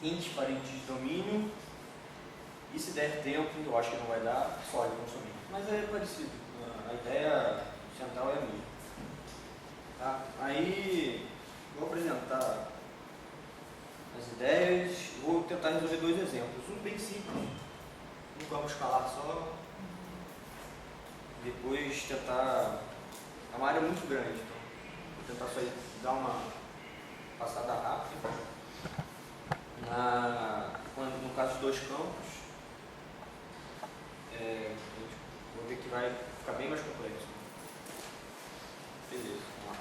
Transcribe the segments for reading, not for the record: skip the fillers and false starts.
int parente de domínio, e se der tempo, eu acho que não vai dar, sólido consumir. Mas é parecido, a ideia central é a mesma. Tá? Aí, vou apresentar as ideias, vou tentar resolver dois exemplos. Um bem simples, um campo escalar só, depois tentar, é uma área muito grande, então vou tentar só dar uma passada rápida. No caso de dois campos, vou ver que vai ficar bem mais complexo. Beleza, vamos lá.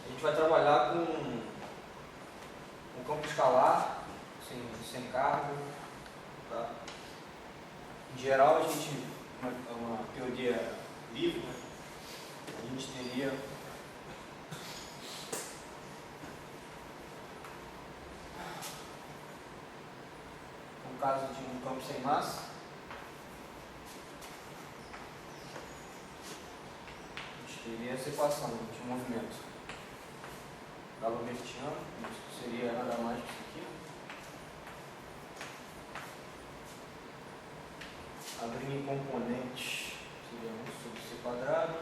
A gente vai trabalhar com um campo escalar, sem carga. Tá? Em geral, a gente, uma teoria livre, né? A gente teria no caso de um campo sem massa, a gente teria essa equação de movimento galobertiano, isso seria nada mais que isso aqui. Abrindo em componentes, seria 1 sobre c quadrado,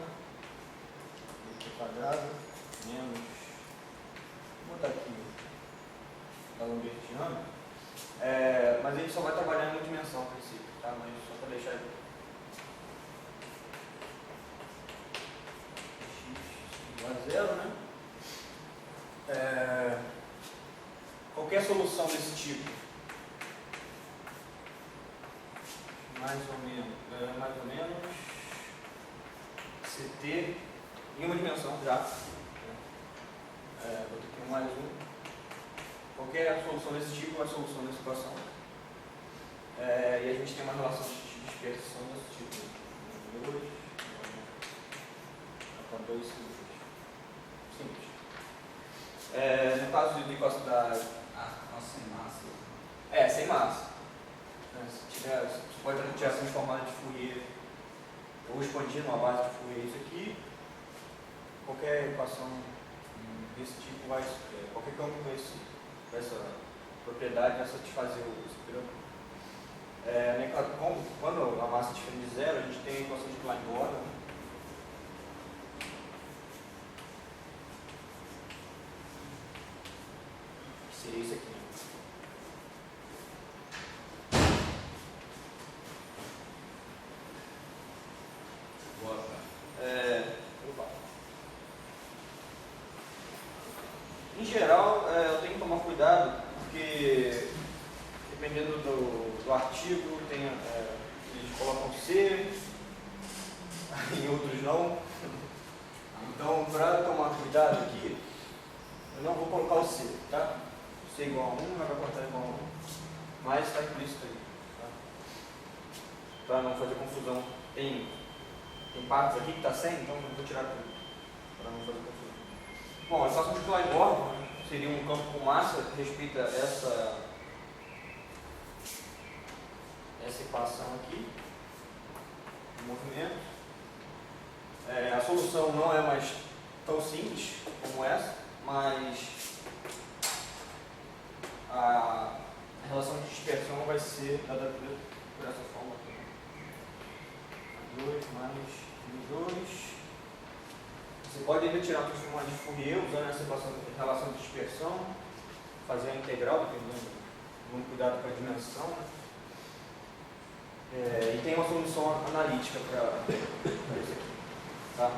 c quadrado, menos, vou botar aqui, galobertiano. Mas a gente só vai trabalhar em uma dimensão a princípio, tá? Mas só para deixar x igual a 0, né? Qualquer solução desse tipo, mais ou menos CT em uma dimensão já. Vou ter que ir mais um. Qualquer solução desse tipo é a solução dessa equação. E a gente tem uma relação de dispersão desse tipo. 2, 2 simples. No caso de equação da... sem massa. Sem massa. Você pode tirar transformada de Fourier ou expandir numa base de Fourier isso aqui. Qualquer equação desse tipo qualquer campo com essa propriedade vai satisfazer esse operador. Quando a massa é diferente de zero, a gente tem a equação de Klein-Bordel, né? Que seria isso aqui. Em geral, eu tenho que tomar cuidado, porque dependendo do artigo, eles colocam C, em outros não. Então, para tomar cuidado aqui, eu não vou colocar o C, tá? C igual a 1, vai cortar igual a 1, mas está implícito aí, tá? Para não fazer confusão. Tem partes aqui que está 100, então eu vou tirar tudo, para não fazer confusão. Bom, a equação de Klein-Bordel seria um campo com massa que respeita essa equação aqui, de movimento. A solução não é mais tão simples como essa, mas a relação de dispersão vai ser dada por essa forma aqui. 2 mais 2. Você pode ainda tirar a transformada de Fourier usando essa relação de dispersão, fazer a integral, dependendo, tomando cuidado com a dimensão, né? E tem uma solução analítica para isso aqui. Tá?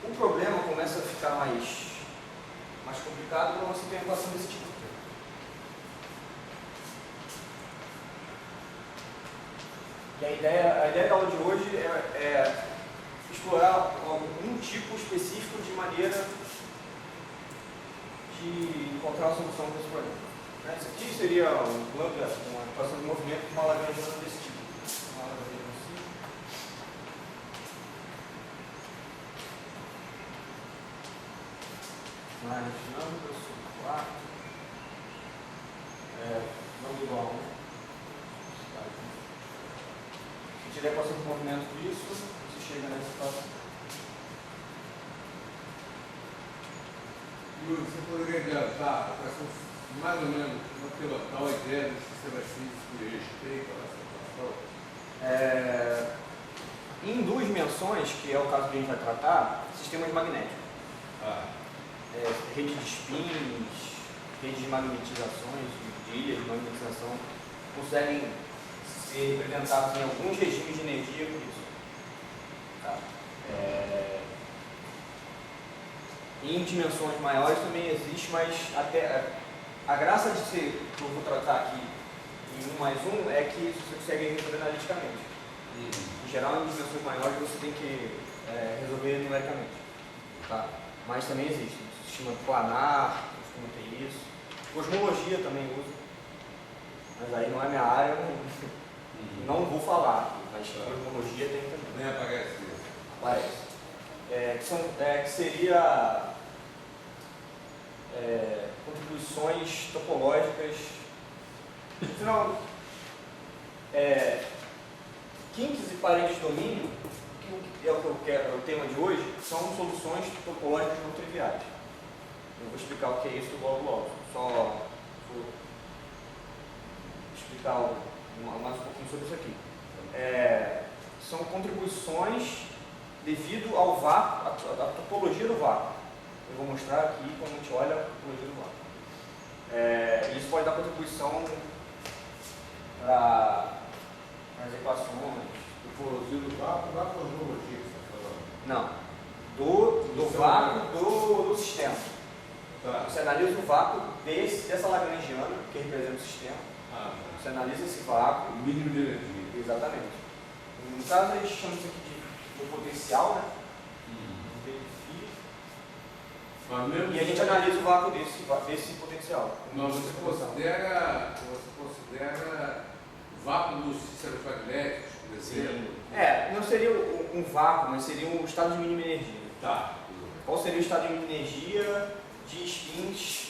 O problema começa a ficar mais complicado quando você tem uma equação desse tipo. E a ideia da aula de hoje é explorar um tipo específico de maneira de encontrar uma solução para esse problema. Isso aqui seria uma equação de movimento de uma lagrangiana desse tipo. Uma lagrangiana assim. Mais lambda sobre 4. Lambda igual a 1. Se tiver equação de movimento disso, se chega nessa situação. Yuri, você poderia adiantar mais ou menos uma pilotar ideia do sistema físico que respeita a situação? Em duas dimensões, que é o caso que a gente vai tratar, sistemas magnéticos. Rede de spins, rede de magnetizações, de ilhas de magnetização, conseguem ser representados em alguns regimes de energia por isso. Tá? Em dimensões maiores também existe, mas até a graça de ser, que eu vou tratar aqui em 1 mais 1, é que você consegue resolver analiticamente. Em geral, em dimensões maiores você tem que resolver numericamente. Tá? Mas também existe. Sistema planar, costuma ter isso. Cosmologia também usa. Mas aí não é minha área, não vou falar aqui, mas cosmologia tem também. Nem aparece isso. Aparece. Que seria contribuições topológicas. Afinal, kinks e parentes de domínio, que é o que eu quero, o tema de hoje, são soluções topológicas não triviais. Eu vou explicar o que é isso logo. Só vou explicar mais um pouquinho sobre isso aqui. São contribuições devido ao vácuo, à topologia do vácuo. Eu vou mostrar aqui quando a gente olha a topologia do vácuo. Isso pode dar contribuição para as equações. Topologia do vácuo da cosmologia que você está falando? Não. Do vácuo do sistema. Tá. Você analisa o vácuo dessa lagrangiana, que representa o sistema. Você analisa esse vácuo. O mínimo de energia. Exatamente. No caso, a gente chama isso aqui de potencial, né? E a gente analisa o vácuo desse potencial. Mas você considera o vácuo dos sistemas magnéticos, por exemplo? Não seria um vácuo, mas seria um estado de mínima energia. Tá. Qual seria o estado de mínima energia de spins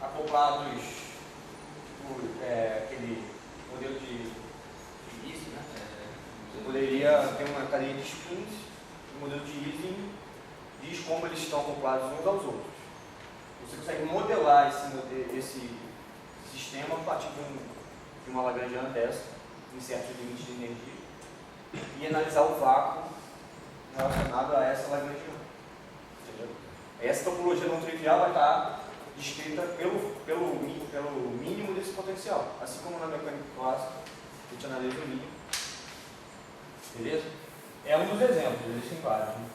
acoplados por aquele modelo de Ising, né? Você poderia ter uma cadeia de spins, o modelo de Ising diz como eles estão acoplados uns aos outros. Você consegue modelar esse sistema a partir de uma lagrangiana dessa, em certos limites de energia, e analisar o vácuo relacionado a essa lagrangiana. Entendeu? Essa topologia não trivial vai estar descrita pelo mínimo desse potencial, assim como na mecânica clássica a gente analisa o mínimo. Beleza? É um dos exemplos, existem vários. Né?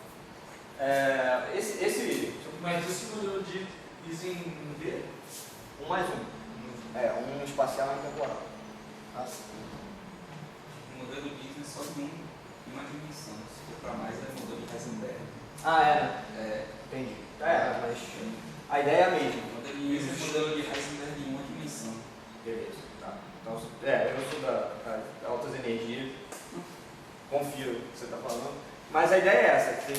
Mas esse modelo de Ising D? 1 mais 1. Um espacial e um temporal. O modelo de Ising é só de uma dimensão. Se for para mais, é o modelo de Heisenberg. Entendi. Mas a ideia é a mesma. O modelo de Ising é o modelo de Heisenberg em uma dimensão. Beleza. Tá. Então, eu sou da altas energias. Confio no que você está falando. Mas a ideia é essa, que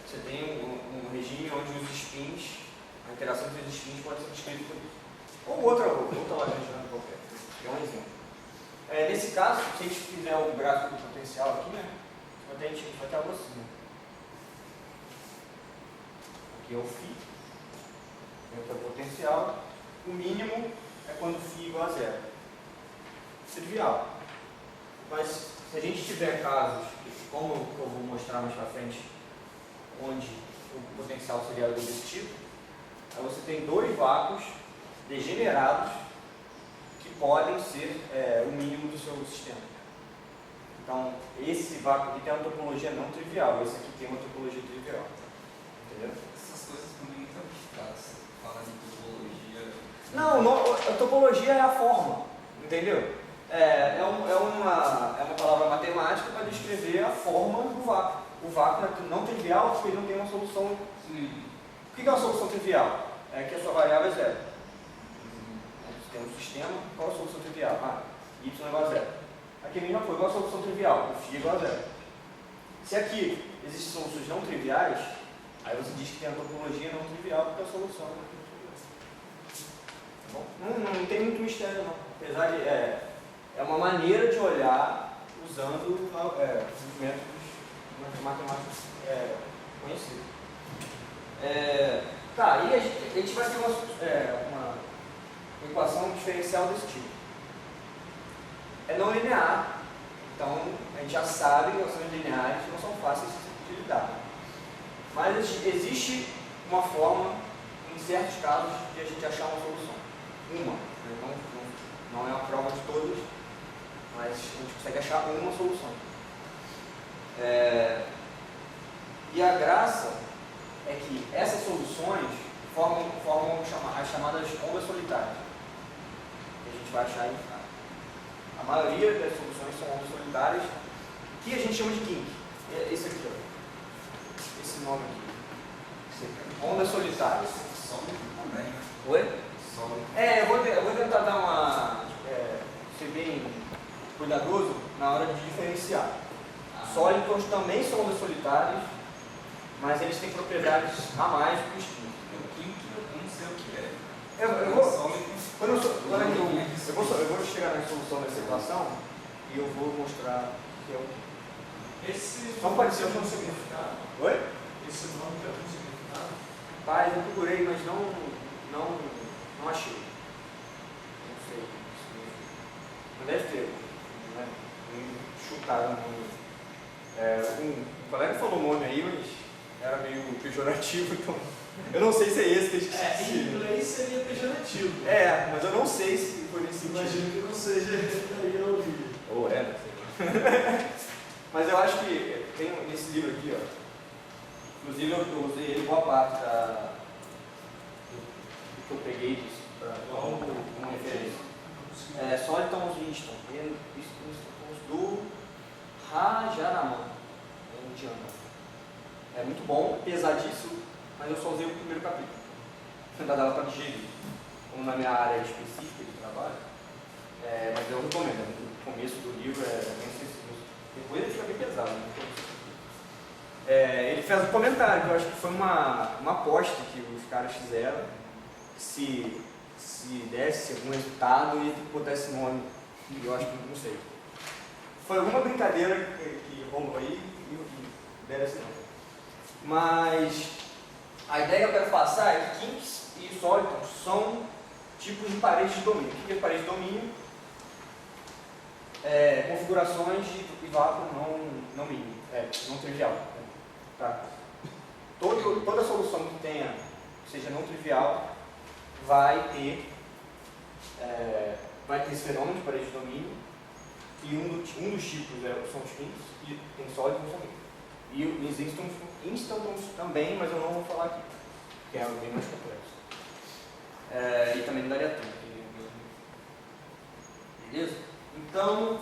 você tem um regime onde os spins, a interação entre os spins pode ser descrita por isso. Ou outra lagrangiana qualquer. É um exemplo. Nesse caso, se a gente fizer o gráfico do potencial aqui, né, a gente vai ter algo assim. Aqui é o φ, aqui é o potencial. O mínimo é quando φ igual a zero. Trivial. Mas se a gente tiver casos, como eu vou mostrar mais para frente, onde o potencial seria algo desse tipo, aí você tem dois vácuos degenerados que podem ser o mínimo do seu sistema. Então, esse vácuo aqui tem uma topologia não trivial, esse aqui tem uma topologia trivial. Entendeu? Essas coisas também muito abstratas. Falar de topologia. Não, a topologia é a forma, entendeu? É uma palavra matemática para descrever a forma do vácuo. O vácuo é não trivial porque ele não tem uma solução. Sim. O que é uma solução trivial? É que a sua variável é zero. Você tem um sistema, qual é a solução trivial? Y é igual a zero. Aqui a mesma coisa, qual é a solução trivial? O φ é igual a zero. Se aqui existem soluções não triviais, aí você diz que tem a topologia não trivial porque a solução é não trivial. Tá bom? Não tem muito mistério não. Apesar de é uma maneira de olhar o usando os métodos matemáticos conhecidos. Tá, e a gente vai ter uma equação diferencial desse tipo. É não linear, então a gente já sabe que equações lineares não são fáceis de lidar. Mas existe uma forma, em certos casos, de a gente achar uma solução. Uma, né? Não é uma prova de todas, mas a gente consegue achar uma solução. E a graça é que essas soluções formam as chamadas ondas solitárias, que a gente vai achar aí. A maioria das soluções são ondas solitárias, que a gente chama de kink. Esse aqui, ó. Esse nome aqui. Ondas solitárias. Sólido também. Oi? Sólido. Eu vou tentar dar ser bem cuidadoso na hora de diferenciar. Sólidos também são ondas solitárias, mas eles têm propriedades a mais do que os químicos. O químico eu não sei o que é. Eu vou chegar na solução dessa equação e eu vou mostrar que é o que. Esse Não pode ser um significado. Oi? Esse nome tem algum significado? Pai, eu procurei, mas não achei. Não sei. Não deve ter. Né? Chutaram o nome. Um colega falou o nome aí, mas era meio pejorativo, então eu não sei se é esse que a gente Em inglês seria pejorativo. mas eu não sei se foi nesse sentido. Imagino que não seja aí a origem. Ou não sei. Mas eu acho que tem nesse livro aqui, ó. Inclusive eu usei ele boa parte do que eu peguei disso, como referência. Solitons Winston, do Rajaraman, indiano. É muito bom, pesadíssimo, mas eu só usei o primeiro capítulo. Ainda dava para digerir. Como na minha área específica de trabalho, mas eu recomendo. No começo do livro é bem acessível. Depois ele fica bem pesado. Ele fez um comentário, que eu acho que foi uma aposta que os caras fizeram. Se desse algum resultado e botar esse nome, eu acho que não sei. Foi alguma brincadeira que rolou aí e deram esse nome. Mas a ideia que eu quero passar é que kinks e solitons são tipos de paredes de domínio. O que é parede de domínio? Configurações de vácuo não mínimo, não trivial. Tá? Toda solução que seja não trivial vai ter esse fenômeno de parede de domínio, e um dos tipos são os kinks, e tem sólidos e não. E existem instantons também, mas eu não vou falar aqui, que é bem mais complexo. E também não daria tempo. Beleza? Então,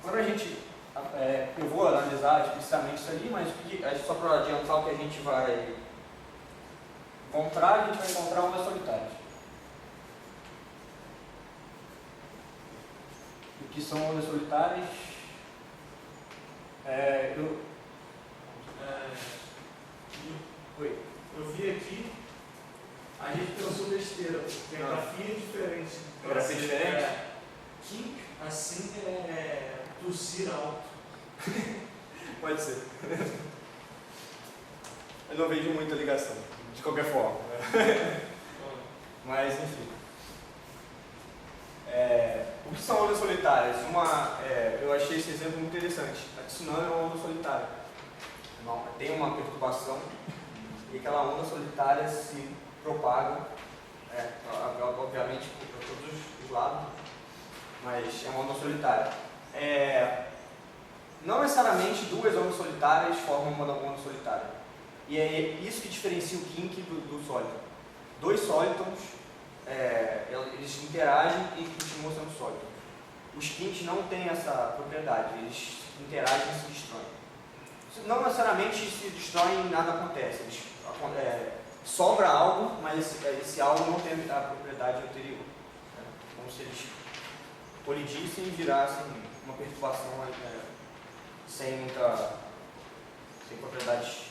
quando eu vou analisar especificamente isso ali, mas só para adiantar o que a gente vai encontrar, a gente vai encontrar ondas solitárias. O que são ondas solitárias? Oi. Eu vi aqui, a gente pensou besteira, porque a grafia é diferente. Grafia é diferente? Kink, assim, tossir alto. Pode ser. Eu não vejo muita ligação, de qualquer forma. Mas, enfim. O que são ondas solitárias? Eu achei esse exemplo muito interessante. A tsunami é uma onda solitária. Tem uma perturbação e aquela onda solitária se propaga, obviamente, para todos os lados, mas é uma onda solitária. Não necessariamente duas ondas solitárias formam uma onda solitária. E é isso que diferencia o kink do sólido. Dois sólitons, eles interagem e continuam sendo sólidos. Os kinks não têm essa propriedade, eles interagem e se destroem. Não necessariamente se destroem e nada acontece. Sobra algo, mas esse algo não tem a propriedade anterior. Como se eles colidissem e virassem uma perturbação sem propriedades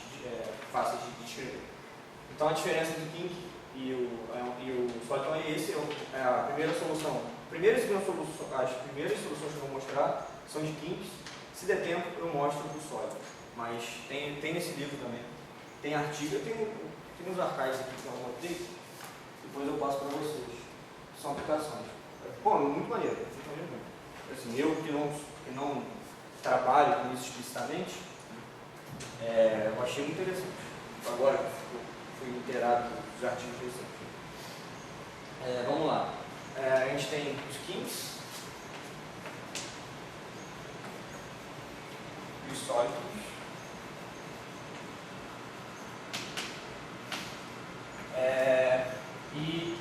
fáceis de descrever. Então a diferença do kink e o sóliton é esse. A primeira solução As primeiras soluções que eu vou mostrar são de Kinks. Se der tempo, eu mostro do sólido. Mas tem nesse livro também. Tem artigo, eu tenho uns arcais aqui que eu anotei, depois eu passo para vocês. São aplicações. Pô, muito maneiro. Assim, eu que não trabalho com isso explicitamente, eu achei muito interessante. Agora que fui inteirado dos artigos recentes. Vamos lá. A gente tem os Kinks e os sólidos. E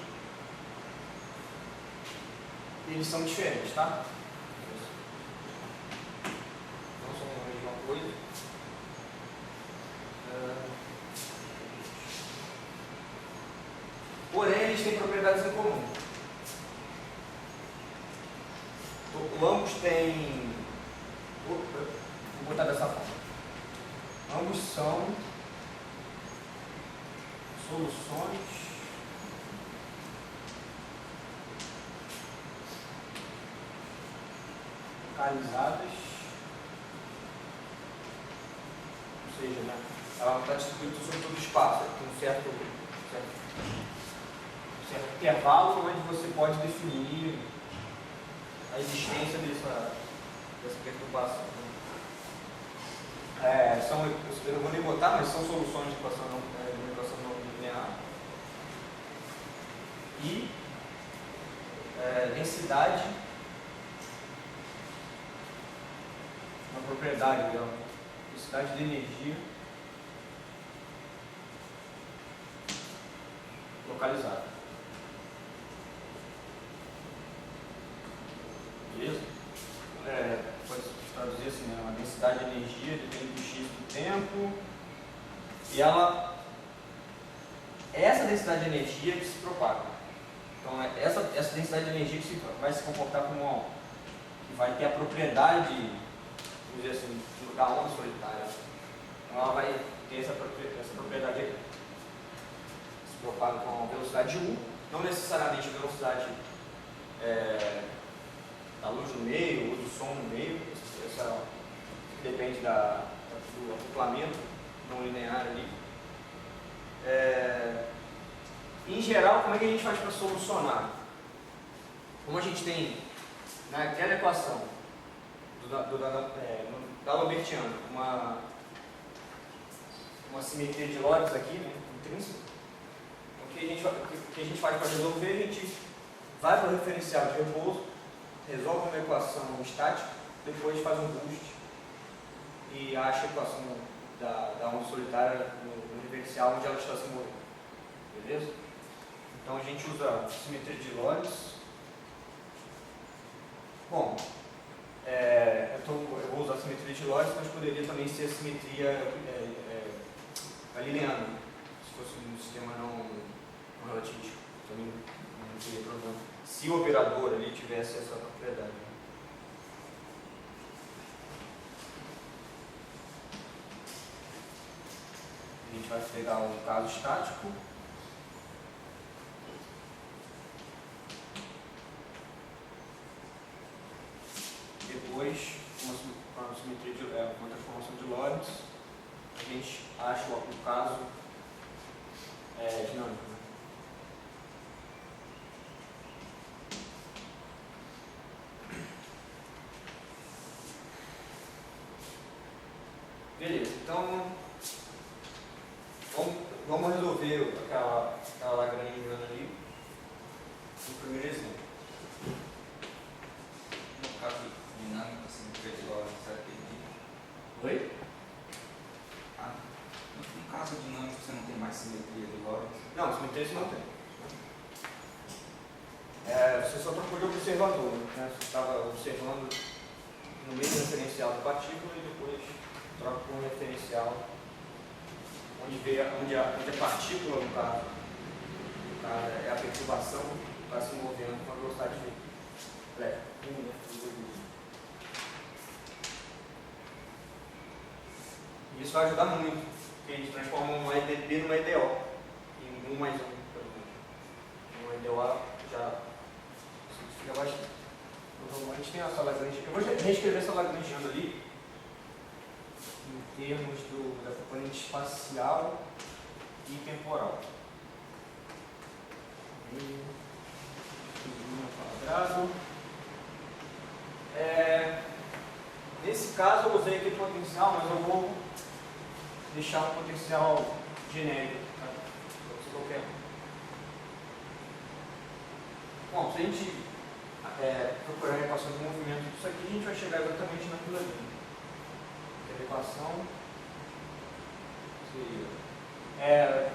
eles são diferentes, tá? Não são a mesma coisa. Porém, eles têm propriedades em comum. Ambos têm. Vou botar dessa forma. Ambos são soluções localizadas, ou seja, né, ela está distribuída sobre todo o espaço, tem um certo intervalo onde você pode definir a existência dessa perturbação. Eu não vou nem botar, mas são soluções de equação não linear. E densidade, uma propriedade dela, densidade de energia localizada. Beleza? Pode traduzir assim, né? A densidade de energia depende do x do tempo. E é essa densidade de energia que se propaga. Então, essa densidade de energia que vai se comportar como que vai ter a propriedade, vamos dizer assim, da onda solitária. Então, ela vai ter essa propriedade aqui. Se propaga com a velocidade 1, não necessariamente a velocidade da luz no meio ou do som no meio, essa depende do acoplamento não linear ali. Em geral, como é que a gente faz para solucionar? Como a gente tem naquela equação da Lambertiana uma simetria de Lorentz aqui, né, intrínseca, o que a gente faz para resolver? A gente vai para o referencial de repouso, resolve uma equação estática, depois faz um boost e acha a equação da onda solitária no referencial onde ela está se movendo. Beleza? Então a gente usa simetria de Lorentz. Bom, eu vou usar a simetria de Lorentz, mas poderia também ser a simetria galileana, se fosse um sistema não relatívico. Também não teria problema. Se o operador ali tivesse essa propriedade. A gente vai pegar um caso estático. Depois, uma transformação de Lorentz, a gente acha o caso dinâmico. Né? Beleza, então vamos resolver aquela lagrangiana ali no primeiro exemplo. No caso dinâmico, simetria de Lorentz, será que ele... Oi? No caso dinâmico, você não tem mais simetria de Lorentz? Não, simetria você não tem. Você só trocou de observador, né? Você estava observando no meio do referencial da partícula e depois troca com um referencial onde a partícula, no caso, é a perturbação, está se movendo com a velocidade v. E isso vai ajudar muito, porque a gente transforma um EDP numa EDO, em 1 mais 1, pelo menos. Uma EDO já se A gente tem essa Lagrangiana. Eu vou reescrever essa Lagrangiana ali em termos da componente espacial e temporal. Quadrado. Nesse caso eu usei aqui potencial, mas eu vou deixar um potencial genérico. Tá? Pode ser qualquer um. Bom, se a gente procurar a equação de movimento disso aqui, a gente vai chegar exatamente naquilo ali. A equação seria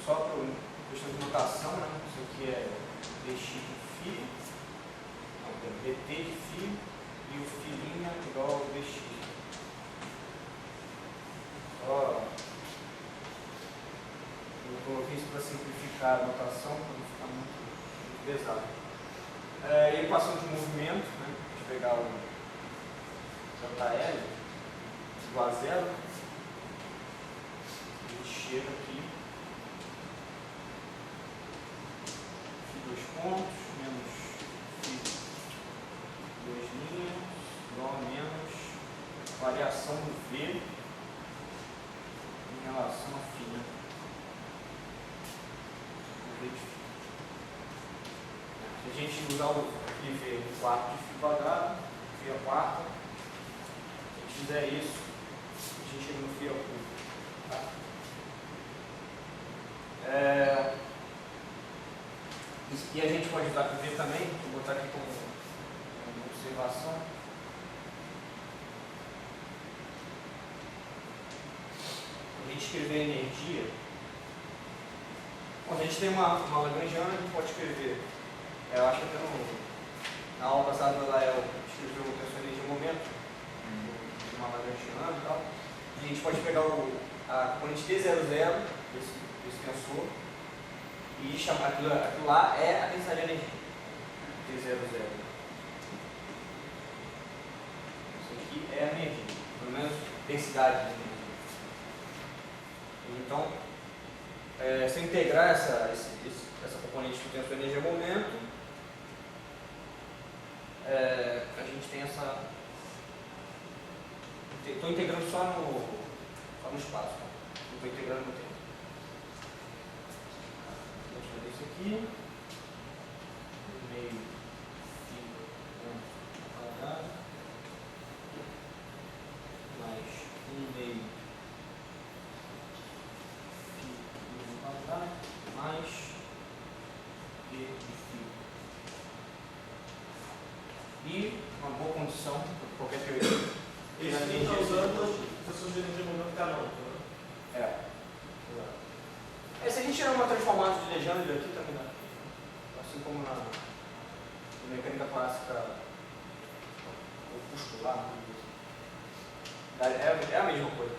só por questão de notação, né? Isso aqui é dx de φ, dt de φ e o φ' igual ao dx. Eu coloquei isso para simplificar a notação, para não ficar muito pesado. E a equação de movimento, né? Deixa eu pegar o JL igual a zero. A gente chega aqui. Dois pontos, menos duas linhas, igual a menos variação do V em relação a φ. Se a gente usar o V no quarto de φ quadrado, φ a quarta, se a gente fizer isso, a gente chega no φ ao cubo. Tá? E a gente pode usar para V também, vou botar aqui como observação. A gente escrever energia. Bom, a gente tem uma Lagrangiana, a gente pode escrever. Eu acho que até na aula passada lá eu escrevi o tensor de energia e momento, uma Lagrangiana e tal. A gente pode pegar a componente T00 desse tensor e chamar aquilo lá é a densidade de energia. T00. Isso aqui é a energia, pelo menos densidade de energia. Então, se eu integrar essa componente do tensor de energia e momento, a gente tem essa. Estou integrando só no espaço, tá? Não estou integrando no tempo. Isso aqui, meio quadrado, mais meio quadrado, mais d de φ. E uma boa condição para qualquer teoria. Isso a gente está usando a função de energia momento canônico, né? Se a gente tirar uma transformada de Legendre aqui também dá. Assim como na mecânica clássica opuscular. É a mesma coisa.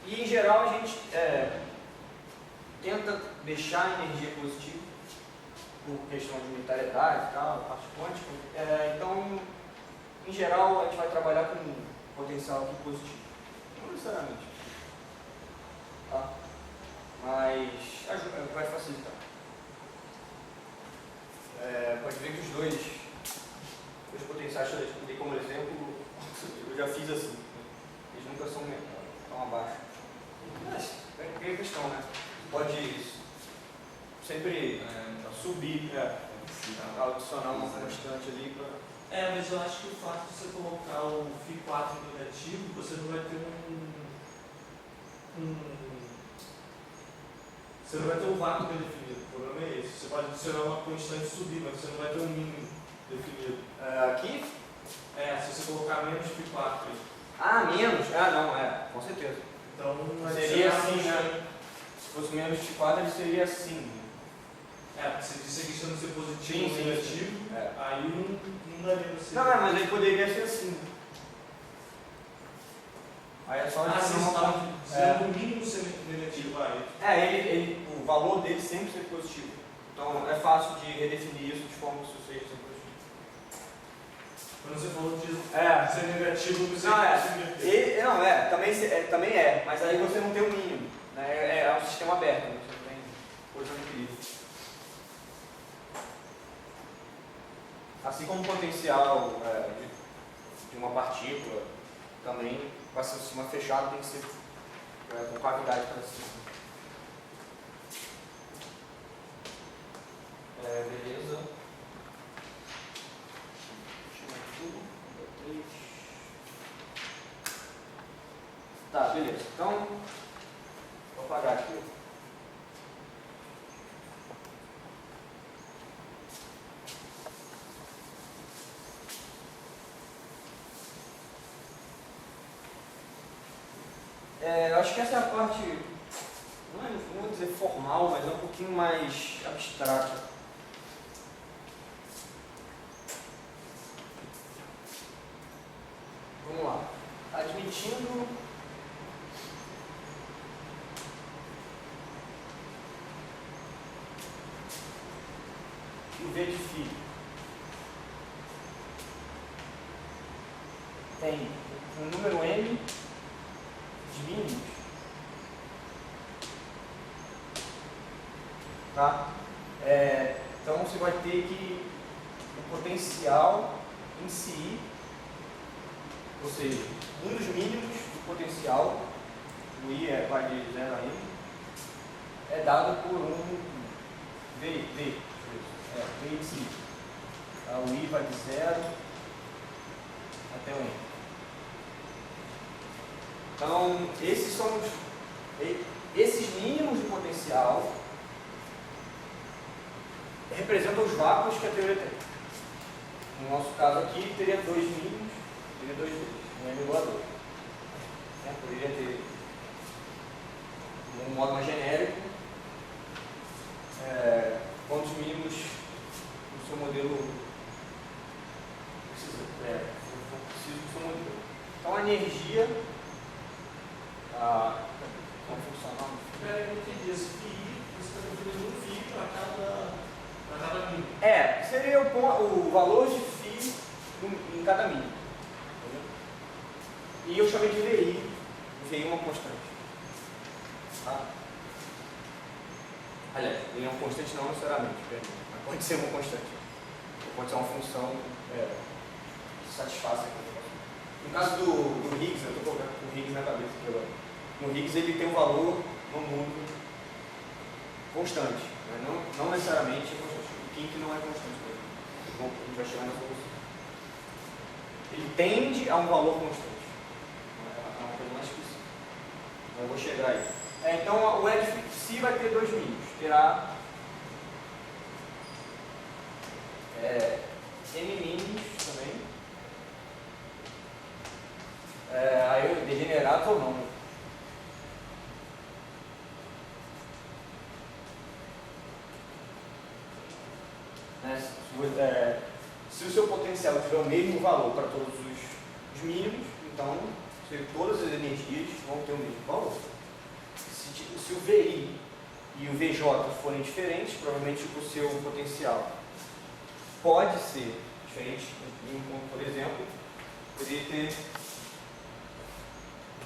E em geral a gente tenta deixar a energia positiva por questão de unitariedade e tal, parte quântica. Então, em geral, a gente vai trabalhar com um potencial aqui positivo. Não necessariamente. Tá? Mas vai facilitar. Pode ver que os dois potenciais que eu dei como exemplo, eu já fiz assim. Eles nunca são tão abaixo. Mas é questão, né? Pode sempre subir, adicionar uma constante ali para. Mas eu acho que o fato de você colocar o φ4 negativo, você não vai ter você não vai ter um vácuo bem definido. O problema é esse. Você pode adicionar uma constante subir, mas você não vai ter um mínimo definido. Aqui? Se você colocar menos φ4 aí. Menos? Não, com certeza. Então seria assim, né? Se fosse menos φ4, ele seria assim. Se disser que isso não ser positivo ou negativo, aí não daria para ser. Não, mas aí poderia ser assim. Aí é só dizendo o mínimo ser negativo. O valor dele sempre ser positivo. Então é fácil de redefinir isso de forma que isso seja positivo. Quando você falou de ser negativo, você também é, mas aí você não tem o mínimo. Né? É um sistema aberto, você não tem coisa no equilíbrio. Assim como o potencial de uma partícula também vai ser um sistema fechado, tem que ser com cavidade para cima. Beleza. Tá, beleza. Então, vou apagar aqui. Eu acho que essa é a parte, não vou dizer formal, mas é um pouquinho mais abstrata. Vamos lá. Admitindo que o V de φ tem um número n de mínimos, tá? Então você vai ter que o potencial em si, ou seja, um dos mínimos do potencial, o I vai de 0 a n, é dado por um V em si. O I vai de 0 até o n. Então, esses mínimos de potencial representam os vácuos que a teoria tem. No nosso caso aqui, teria dois mínimos, teria dois vezes, um m igual a 2. Poderia ter, de um modo mais genérico, quantos mínimos o seu modelo precisa do seu modelo. Então, a energia, como funciona? Eu não entendi esse FI, você está definindo um FI para cada mínimo. Seria o valor de φ em cada mínimo. E eu chamei de VI é uma constante. Tá? Aliás, VI é uma constante não necessariamente, mas pode ser uma constante. Pode ser uma função que satisfaça aquilo. No caso do Higgs, eu estou colocando o Higgs na cabeça aqui agora. No Higgs ele tem um valor no mundo constante, mas não necessariamente constante. O Kink não é constante, por exemplo. A gente vai chegar na solução. Ele tende a um valor constante. É uma coisa mais específica. Eu vou chegar aí. Então o E de φ vai ter dois mínimos. Terá M mínimos também. Aí degenerados ou não. Se o seu potencial tiver o mesmo valor para todos os mínimos, então todas as energias vão ter o mesmo valor. Se o VI e o VJ forem diferentes, provavelmente o seu potencial pode ser diferente. Por exemplo, poderia ter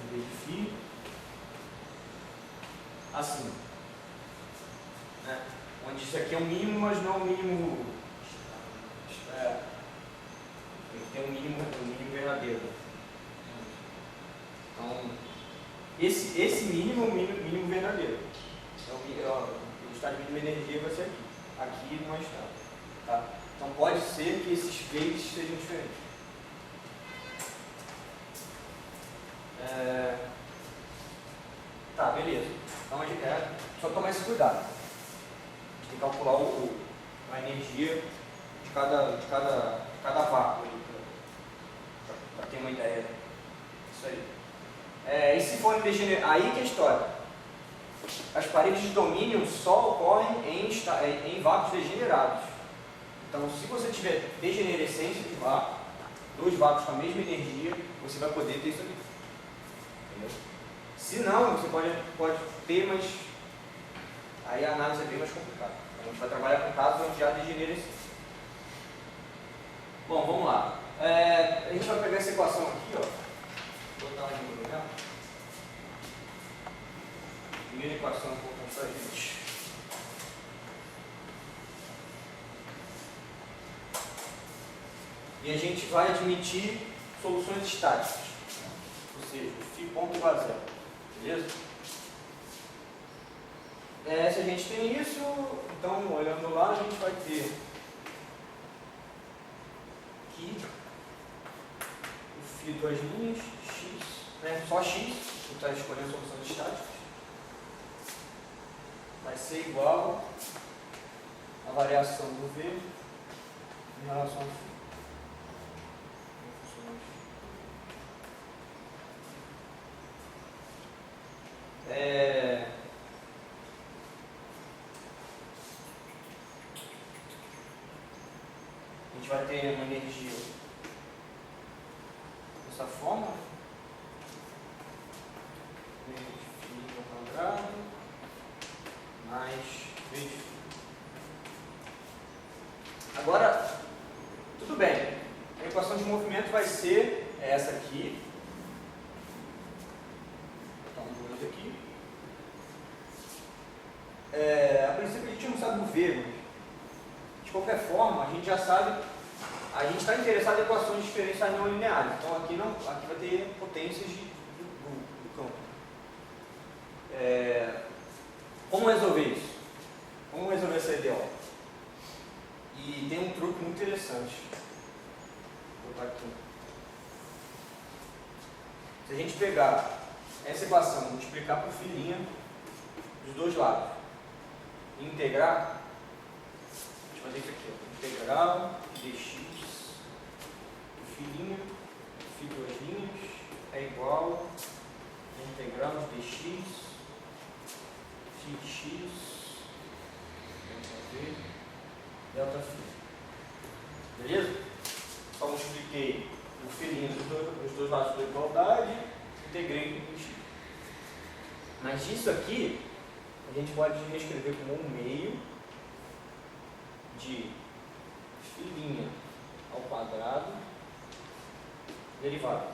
V de φ assim, onde isso aqui é um mínimo, mas não é um mínimo. Tem um mínimo verdadeiro. Então, esse mínimo é o mínimo verdadeiro. Então, o estado de mínima energia vai ser aqui. Aqui não está. Tá? Então, pode ser que esses V's sejam diferentes. Tá, beleza. Então, a gente só tomar esse cuidado. A gente tem que calcular a energia de cada vácuo, para ter uma ideia. Isso aí. E se for aí que é a história. As paredes de domínio só ocorrem em vácuos degenerados. Então, se você tiver degenerescência de vácuo, dois vácuos com a mesma energia, você vai poder ter isso aqui. Entendeu? Se não, você pode ter, mas aí a análise é bem mais complicada. A gente vai trabalhar com casos onde há degenerescência. Bom, vamos lá. A gente vai pegar essa equação aqui, ó. Botar ela no lugar. Primeira equação que eu vou mostrar a gente. e a gente vai admitir soluções estáticas, ou seja, φ ponto igual a zero, beleza? Se a gente tem isso, então olhando lá a gente vai ter aqui o φ duas linhas, x, né, só x, que está escolhendo soluções estáticas, vai ser igual a variação do v em relação ao φ. A gente vai ter uma energia dessa forma, v de φ ao quadrado mais v de φ. Agora, tudo bem, a equação de movimento vai ser essa aqui. Então, vou aqui. A princípio a gente não sabe o V, mas de qualquer forma a gente já sabe, a gente está interessado em equações diferenciais não lineares, então aqui vai ter potências do campo. Como resolver isso? Como resolver essa EDO? E tem um truque muito interessante. Vou botar aqui. Se a gente pegar essa equação, multiplicar por filinha dos dois lados e integrar, a gente vai fazer isso aqui, ó. Integral dx filinha, φ duas linhas, é igual a integral de dx φ de x, delta φ. Beleza? Só multipliquei o filinho dos dois lados da igualdade, integrei com x. Mas isso aqui a gente pode reescrever como 1/2 de filinha ao quadrado derivado.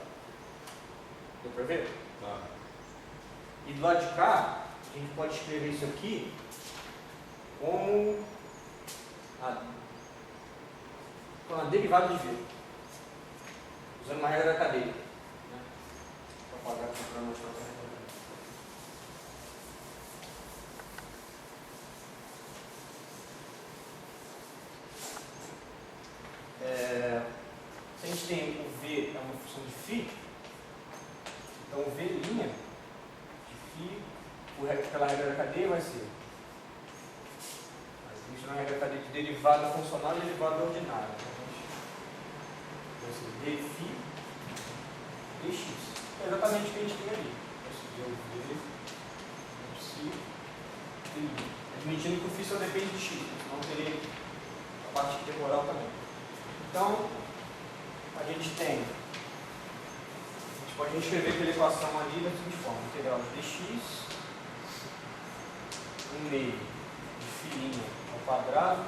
Deu para ver? Tá. E do lado de cá, a gente pode escrever isso aqui como a derivada de v, usando uma regra da cadeia. Né? Vou apagar aqui para mostrar para se a gente tem o v é uma função de φ, então o v' de φ pela regra da cadeia vai ser, isso não é regra da cadeia de derivada funcional e derivada ordinária. Vai ser dφ dx. É exatamente o que a gente tem ali. Vai ser o v psi dx. Admitindo que o φ só depende de x, senão teria a parte temporal também. Então, a gente pode escrever aquela equação ali da seguinte forma: integral de dx, 1/2 de filinha ao quadrado,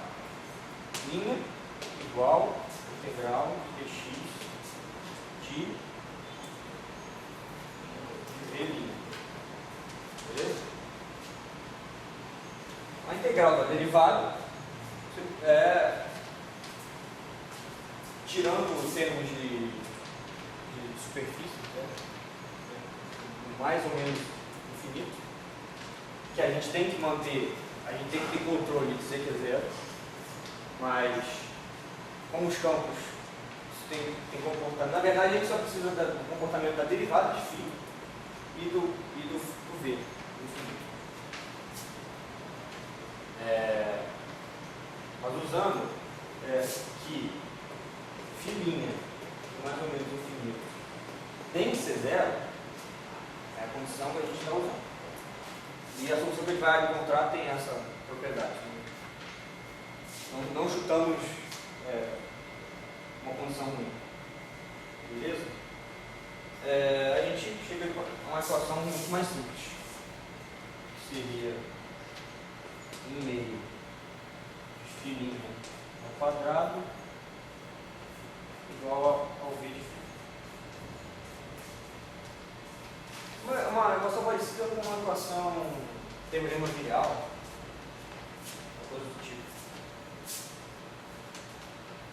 linha, igual integral de dx de v linha. Beleza? A integral da derivada tirando os termos de superfície, mais ou menos infinito, que a gente tem que manter, a gente tem que ter controle de z que é zero, mas como os campos tem comportamento, na verdade a gente só precisa do comportamento da derivada de φ e do v, do infinito. Mas usando que filinha, mais ou menos infinito, tem que ser zero, é a condição que a gente está usando. E a solução que a gente vai encontrar tem essa propriedade. Não chutamos uma condição ruim. Beleza? A gente chega a uma equação muito mais simples. Que seria 1/2 de filinha ao quadrado igual ao v de φ. Uma equação parecida com uma equação teorema vial, uma coisa do tipo.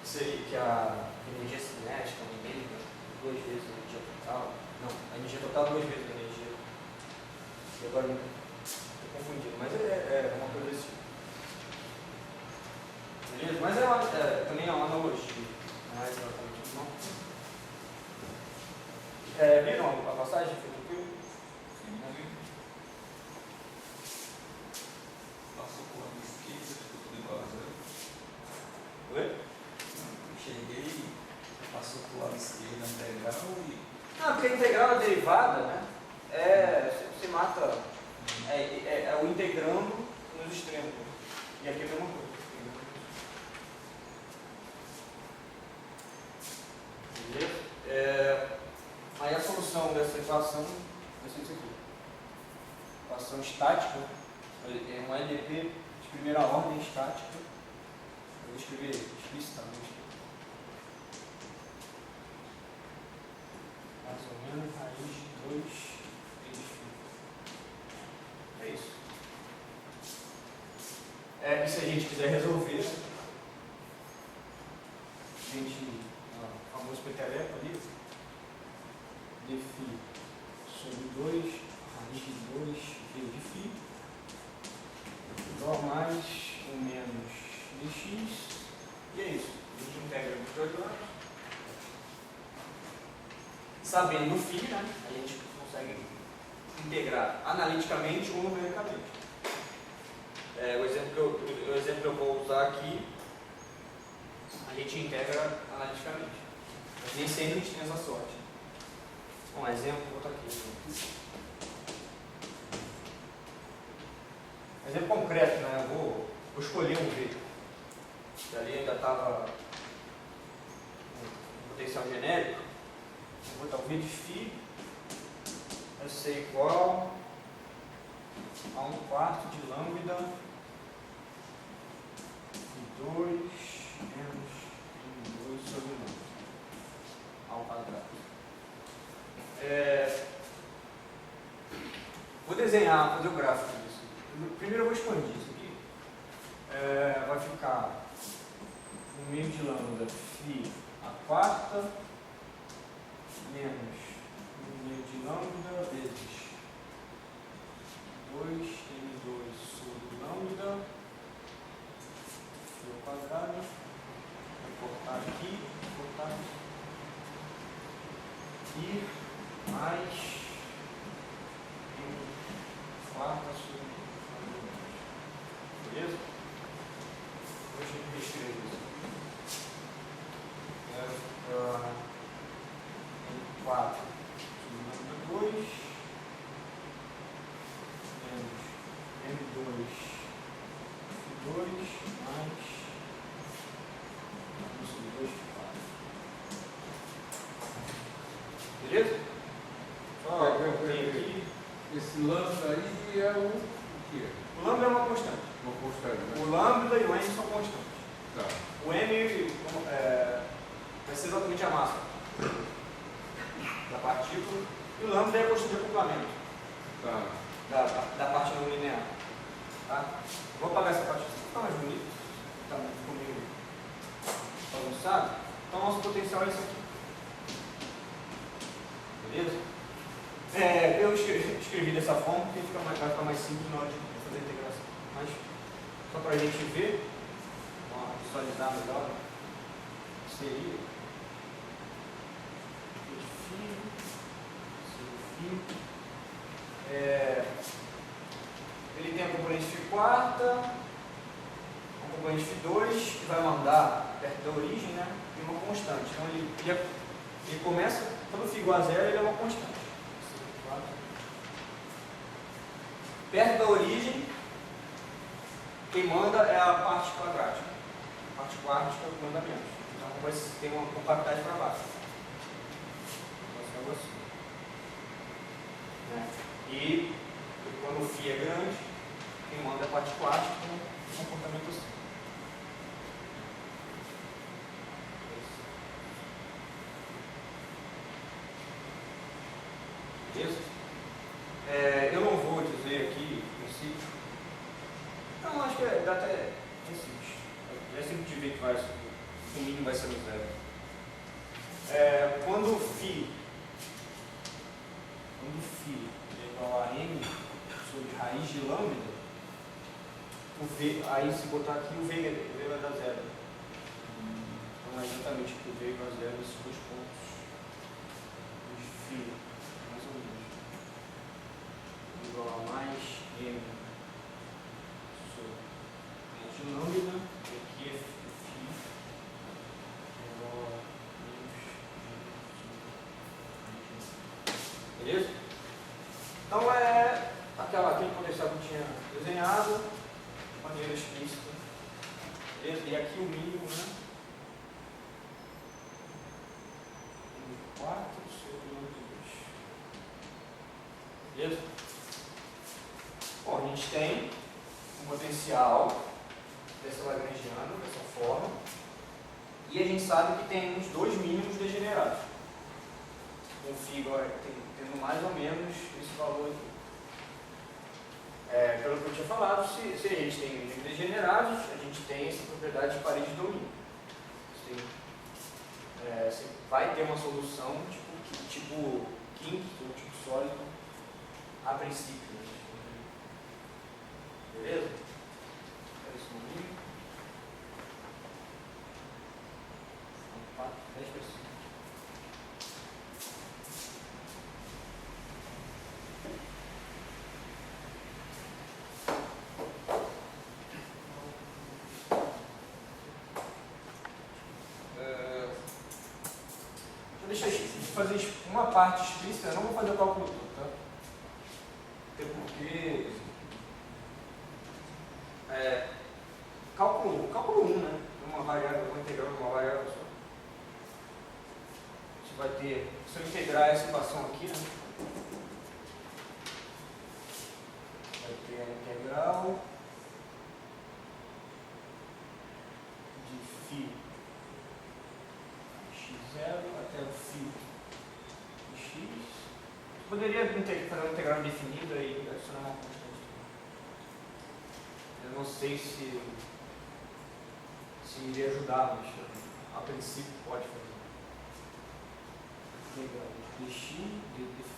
Seria que a energia cinética, numérica, 2 vezes a energia total. Não, a energia total 2 vezes a energia. E agora estou confundindo, mas é uma coisa assim. Beleza? Mas também é uma analogia. Não é exatamente isso, não. Viram a passagem? Foi tranquilo? Sim, passou por uma esquerda, ficou tudo igual a zero. Oi? Cheguei, passou por lado esquerdo, integral e. Não, porque a integral é derivada, né? Você mata o integrando nos extremos. E aqui é a mesma coisa. Beleza? Aí a solução dessa equação vai ser isso aqui. Equação estática, é um LDP de primeira ordem estática. Eu vou escrever explicitamente. Mais ou menos raiz de 2 vezes φ. É isso. E se a gente quiser resolver, a gente, o famoso peteleco ali, dφ sobre 2, raiz de 2 vezes de φ, igual mais ou menos dx, e é isso. A gente integra os dois lados. Sabendo o φ, né, a gente consegue integrar analiticamente ou numericamente. O exemplo que eu vou usar aqui, a gente integra analiticamente. Mas nem sempre a gente tem essa sorte. Um exemplo, vou botar aqui. Exemplo concreto, né? Eu vou escolher um V. E ali ainda estava um potencial genérico. Vou botar o V de φ vai ser igual a 1/4 de lambda de 2 menos M2 sobre lambda ao quadrado. Vou desenhar, fazer o gráfico disso. Primeiro eu vou expandir isso aqui. Vai ficar 1 meio de lambda φ a quarta menos 1 meio de lambda vezes 2 M2 sobre lambda φ ao quadrado. Vou cortar aqui, cortar aqui. E mais 1/4 sobre lambda. Beleza? Deixa eu reescrever isso. 4 sobre lambda 2 menos M2 F2 mais 1 sobre 2 4. Beleza? Aqui. Esse lambda aí é o quê? O lambda é uma constante. Uma constante, né? O lambda e o m são constantes. Tá. O m vai ser exatamente a massa da partícula e o lambda é a constante de acoplamento da parte não linear. Tá? Vou apagar essa parte aqui, fica mais bonito. Tá comigo bagunçado. Então, nosso potencial é isso aqui. Beleza? Eu escrevi dessa forma porque vai ficar mais simples na hora de fazer a integração. Mas, só para a gente ver, visualizar melhor, seria ele tem a componente φ quarta, a componente φ2, que vai mandar perto da origem, né? E uma constante. Então ele começa, quando φ igual a zero, ele é uma constante. Perto da origem, quem manda é a parte quadrática. A parte quádrica manda menos. Então vai ter uma compactagem para baixo. Assim. E quando o φ é grande, quem manda é a parte quádrica, um comportamento assim. Beleza? Eu não vou dizer aqui o princípio. Não, acho que dá até simples. É simples de ver que o mínimo vai ser no zero. Quando φ é igual a m sobre raiz de lambda, o v, aí se botar aqui o v vai dar zero. Então é exatamente que o v igual a zero esses dois pontos de φ, mais ou menos. Igual a mais m sobre raiz de lambda, e aqui é φ igual a beleza? Então é aquele potencial que eu tinha desenhado de maneira explícita. Beleza? E aqui o mínimo, né? 4 sobre 2. Beleza? Bom, a gente tem um potencial dessa lagrangiana, dessa forma, e a gente sabe que tem uns dois mínimos degenerados. Um φ tendo mais ou menos esse valor aqui. Pelo que eu tinha falado, se a gente tem mínimos degenerados, a gente tem essa propriedade de parede de domínio. Você vai ter uma solução tipo kink ou tipo sólido a princípio. Beleza? Espera esse momento. São 10 pessoas. Deixa eu fazer uma parte explícita, eu não vou fazer o cálculo todo, tá? Até porque cálculo 1, né? Uma variável, uma integral de uma variável só. Você vai ter, se eu integrar essa equação aqui, né? Vai ter a integral de φ x0 até o φ de x. Poderia fazer uma integral indefinida e adicionar uma constante. Eu não sei se iria ajudar, mas a princípio pode fazer. Integral de dx, de φ,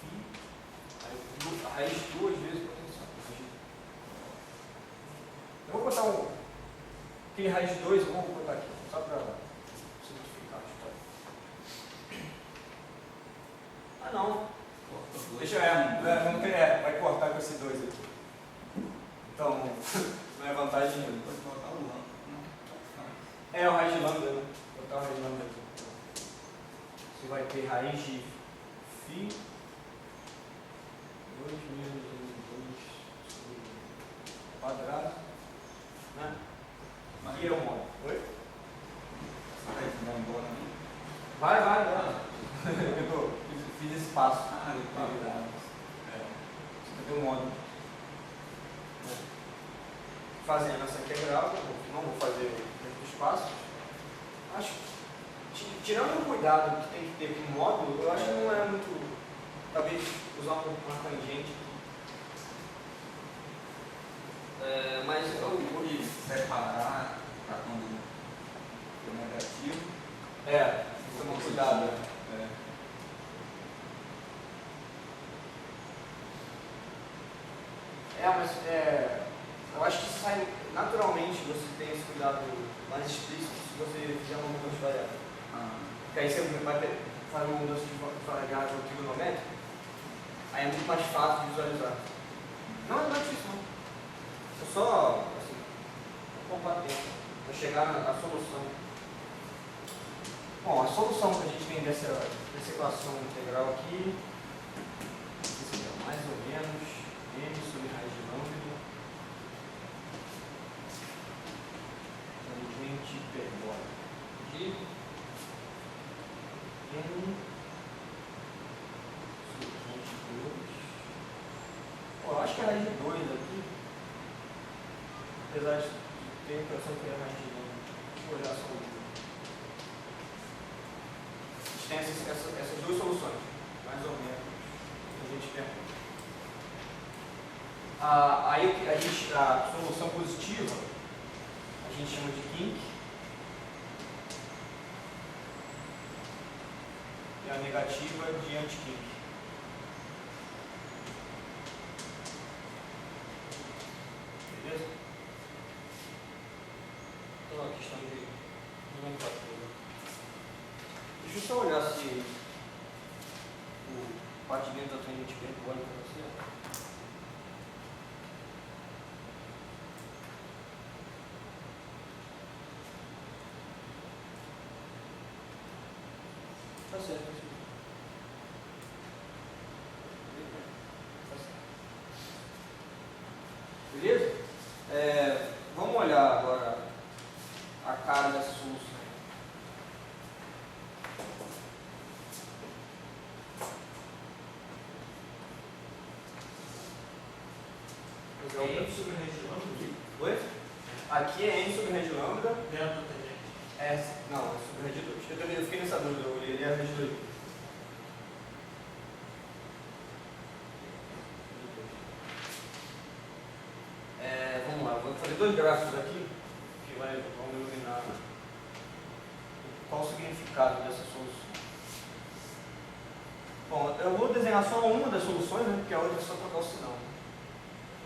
aí a raiz duas vezes potencial. Eu vou botar aquele raiz de 2, eu vou botar aqui, só para simplificar a história. Ah não. Deixa eu vai cortar com esse 2 aqui. Então, não é vantagem nenhuma. Pode botar o lambda. É o raiz de lambda, né? Vou botar o raiz de lambda aqui. Você vai ter raiz de φ 2 menos 2 sobre quadrado, né? Aqui é o modo. Oi? Você vai embora, né? Vai. Eu fiz esse passo. Você tem um modo. Fazendo essa integral, não vou fazer dentro dos passos. Acho que, tirando o cuidado que tem que ter com o módulo, eu acho que não é muito. Talvez usar uma tangente. Mas eu vou separar para quando for negativo. Toma cuidado. Mas eu acho que sai naturalmente, você tem esse cuidado mais explícito se você fizer uma mudança de variável. Porque aí você vai fazer uma mudança de variável trigonométrica, aí é muito mais fácil de visualizar. Não é difícil, não. É só assim, poupar tempo para chegar na solução. Bom, a solução que a gente tem dessa equação integral aqui, mais ou menos m sobre raiz de lambda tangente hipérbólica de m sobre raiz de 2. Eu acho que é raiz de 2 aqui, apesar de ter a impressão que é raiz de lambda. Deixa eu olhar só o tem essas duas soluções, mais ou menos, que a gente pergunta. Aí a solução positiva a gente chama de kink. é a negativa de anti-Kink. Beleza? Então, a questão de nomenclatura. Deixa eu só olhar se o batimento da tangente hiperbólica para você. Tá certo, tá certo. Beleza? Vamos olhar agora a cara dessa solução. É o N sobre raiz de lambda? Oi? Aqui é N sobre raiz de lambda. Dentro da tangente. Não, é sobre raiz de 2. Eu fiquei nessa dúvida, eu olhei a raiz de 2. Vamos lá, vou fazer 2 gráficos aqui que vão iluminar qual o significado dessa solução. Bom, eu vou desenhar só uma das soluções, né, porque a outra é só trocar o sinal.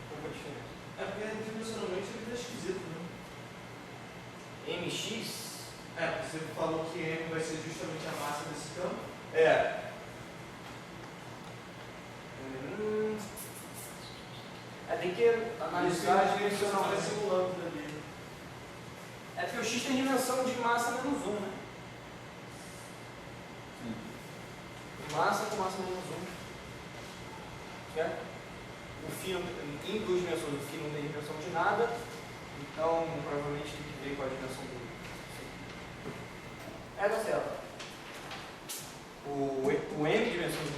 Pouca diferença. É porque dimensionalmente ele é esquisito, né? MX. Você falou que M vai ser justamente a massa desse campo. Tem que analisar a dimensional. Vai simulando ali. É porque o X tem dimensão de massa menos 1, né? Massa com massa menos 1. Certo? O φ em 2 dimensões, o φ não tem dimensão de nada, então provavelmente tem que ver qual a dimensão do. Tá certo. O m dimensão de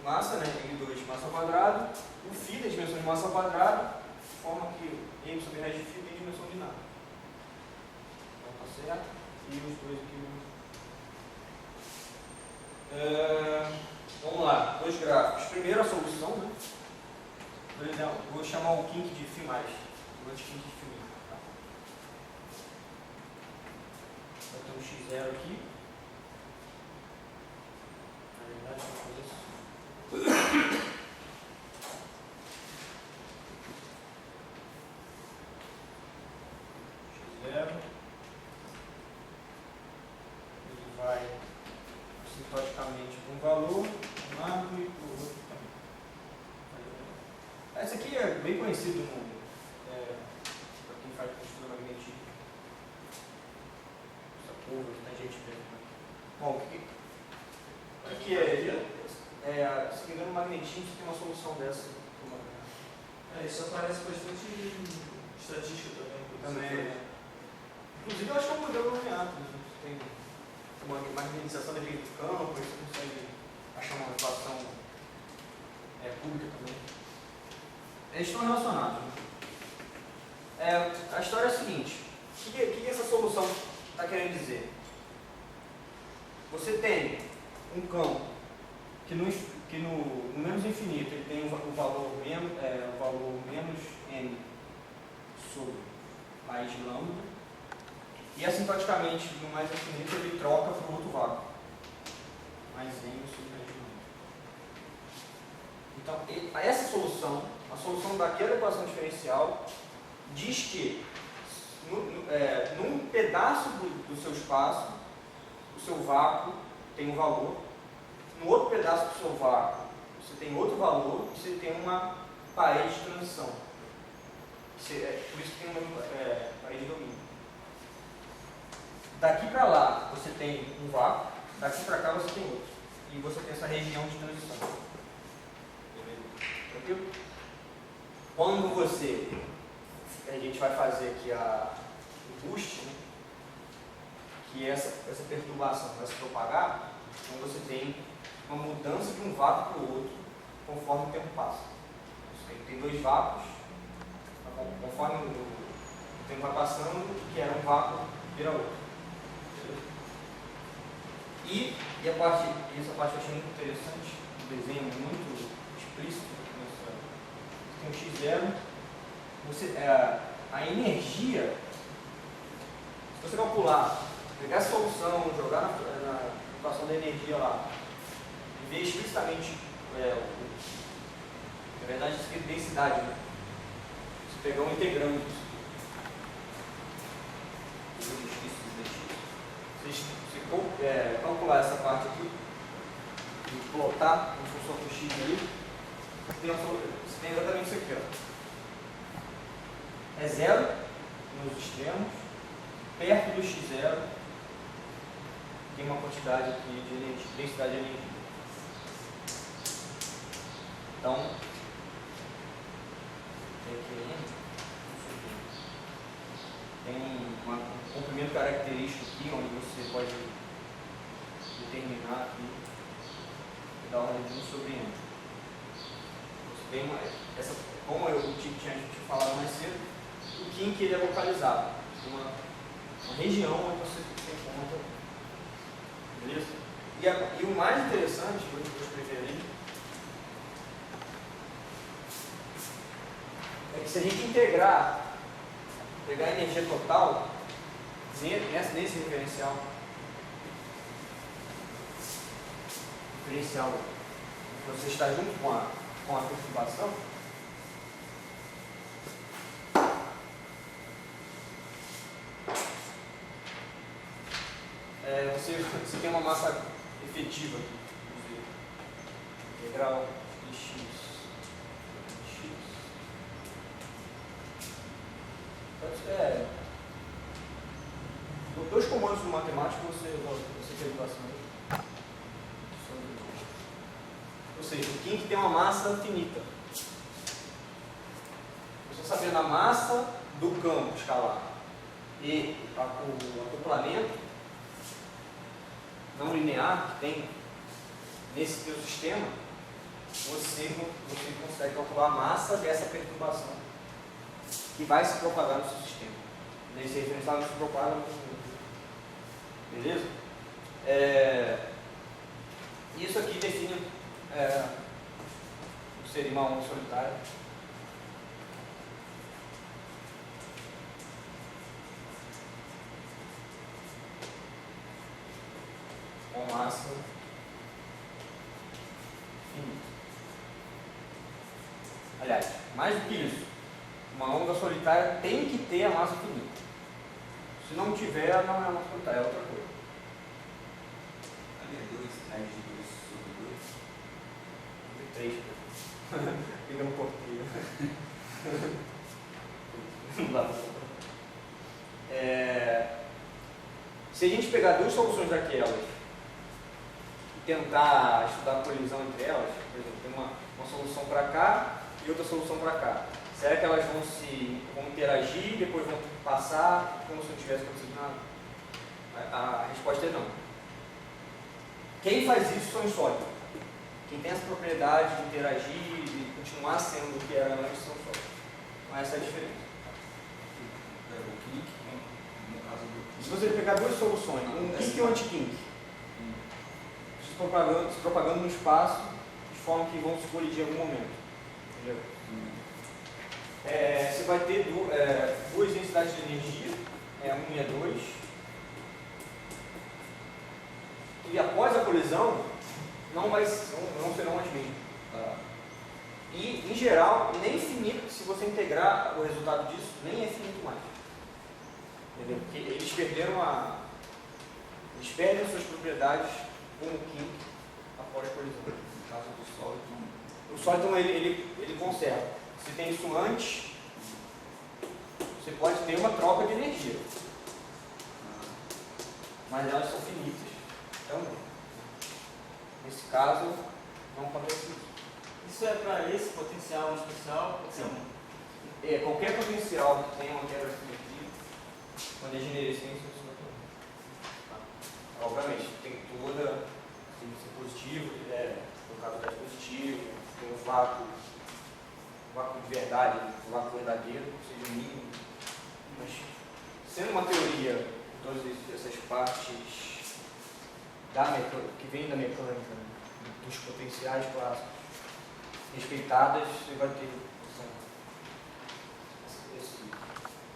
massa, né? M2 massa ao quadrado, o φ tem dimensão de massa ao quadrado, de forma que m sobre raiz de φ tem dimensão de nada. Então tá certo. E os dois aqui. Vamos lá, 2 gráficos. Primeiro a solução, né? Vou chamar o kink de φ mais, o anti-kink de φ min. Tá? Vai ter um x0 aqui. Na verdade, vou fazer isso. x0. Ele vai sintoticamente para um valor, um lado e para o outro também. Esse aqui é bem conhecido no mundo, para quem faz estudo magnetismo. Essa curva que tem gente vendo. Bom, o que é? Se não me engano, o magnetismo tem uma solução dessa. Isso aparece bastante em estatística também. Também. Inclusive, eu acho que é um modelo linear. Você tem uma magnetização dentro do campo, aí você consegue achar uma equação pública também. Eles estão relacionados. A história é a seguinte: o que essa solução está querendo dizer? Você tem um campo que no menos infinito ele tem o valor menos n sobre raiz de lambda, e assintoticamente no mais infinito ele troca para o outro vácuo, mais n sobre raiz de lambda. Então, essa solução, a solução daquela equação diferencial, diz que num pedaço do seu espaço, o seu vácuo tem um valor, no outro pedaço do seu vácuo você tem outro valor, e você tem uma parede de transição. Por isso que tem uma parede de domínio. Daqui para lá você tem um vácuo, daqui para cá você tem outro. E você tem essa região de transição. Tranquilo? Quando a gente vai fazer aqui o boost, né, que essa perturbação vai se propagar, então você tem uma mudança de um vácuo para o outro conforme o tempo passa. Você tem 2 vácuos, conforme o tempo vai passando, que era um vácuo vira outro. E essa parte eu achei muito interessante, um desenho muito explícito. Tem um x0, a energia, se você calcular, pegar essa solução, jogar participação da energia lá, e ver explicitamente, na verdade, isso aqui é densidade, né? Você pegar um integrando você calcular essa parte aqui, e plotar em função do x ali, você tem exatamente isso aqui, ó. É zero nos extremos, perto do x0 tem uma quantidade aqui de energia, densidade de energia. Então, tem um comprimento característico aqui, onde você pode determinar aqui e dar uma ordem sobre N. Você tem como eu tinha falado mais cedo, o kink ele é localizado, uma região onde você encontra, beleza? E o mais interessante, que eu vou escrever ali, é que se a gente pegar a energia total nesse referencial você está junto com a perturbação, você tem uma massa efetiva aqui, integral de x. Dois comandos no matemático você tem educação. Ou seja, o kink tem uma massa finita. Você sabendo a massa do campo escalar e o acoplamento não linear que tem nesse teu sistema, você consegue calcular a massa dessa perturbação que vai se propagar no seu sistema. Nesse referencial não se propaga no seu sistema. Beleza? Isso aqui define o ser uma onda solitária. Com massa finita. Aliás, mais do que isso, uma onda solitária tem que ter a massa finita. Se não tiver, não é uma solitária, é outra coisa. Ali é 2, raiz de 2 sobre 2. 3. Fica no porteiro. Não dá. Se a gente pegar duas soluções daquelas e tentar estudar a colisão entre elas, por exemplo, tem uma solução para cá e outra solução para cá. Será que elas vão interagir, depois vão passar, como se não tivesse acontecido nada? A resposta é não. Quem faz isso são os sólidos. Quem tem essa propriedade de interagir e continuar sendo o que era antes são sólidos. Então essa é a diferença. O kink, no caso do... Se você pegar duas soluções, um kink e um anti-kink, se propagando no espaço de forma que vão se colidir em algum momento. Entendeu? Você vai ter duas densidades de energia, 1 e 2, e após a colisão não serão as mesmas. Tá. E, em geral, nem finito, se você integrar o resultado disso, nem é finito mais. Entendeu? Porque eles perdem suas propriedades como kink após a colisão. No caso do sólido, O sólido ele conserva. Se tem isso antes, você pode ter uma troca de energia. Mas elas são finitas. Então, nesse caso, não acontece isso. Isso é para esse potencial especial? Sim. Qualquer potencial que tenha uma quebra de simetria, quando é generescência, isso não é. Obviamente, tem toda, tem que ser positivo, no caso da positivo, tem um vácuo de verdade, um vácuo verdadeiro, seja o mínimo. Mas, sendo uma teoria, todas essas partes que vêm da mecânica, dos potenciais clássicos, respeitadas, você vai ter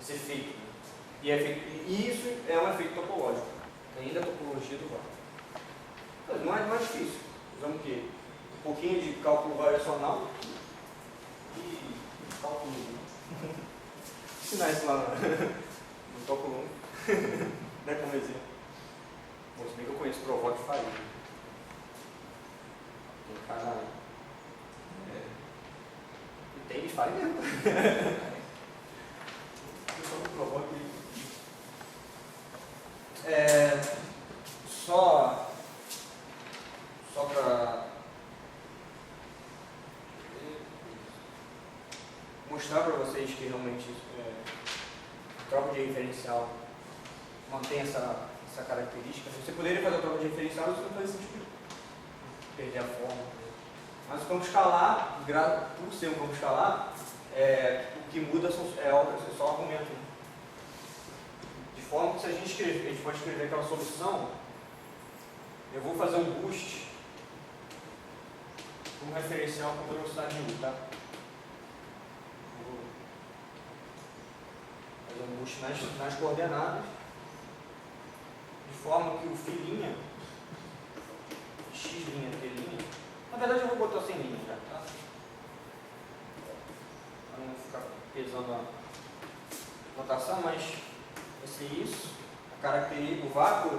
esse efeito. Né? E isso é um efeito topológico, ainda a topologia do vácuo. Não é difícil. Usamos o quê? Um pouquinho de cálculo variacional e cálculo 1. Ensinar isso lá no cálculo 1. Né, como exemplo. Bom, se bem que eu conheço Provó de Faria. Tem cara. E tem de Faria mesmo. Eu só não Provó que. Só para mostrar para vocês que realmente troca de referencial mantém essa característica. Você poderia fazer a troca de referencial, você não faz sentido perder a forma. Mas o campo escalar, por ser um campo escalar, o que muda é só o argumento. De forma que se a gente pode escrever aquela solução, eu vou fazer um boost com um referencial com velocidade de 1, tá? Vou fazer um boost nas coordenadas, de forma que o φ', x', t', na verdade eu vou botar sem linha já, tá? Para não ficar pesando a notação, mas vai ser isso. A característica, o vácuo,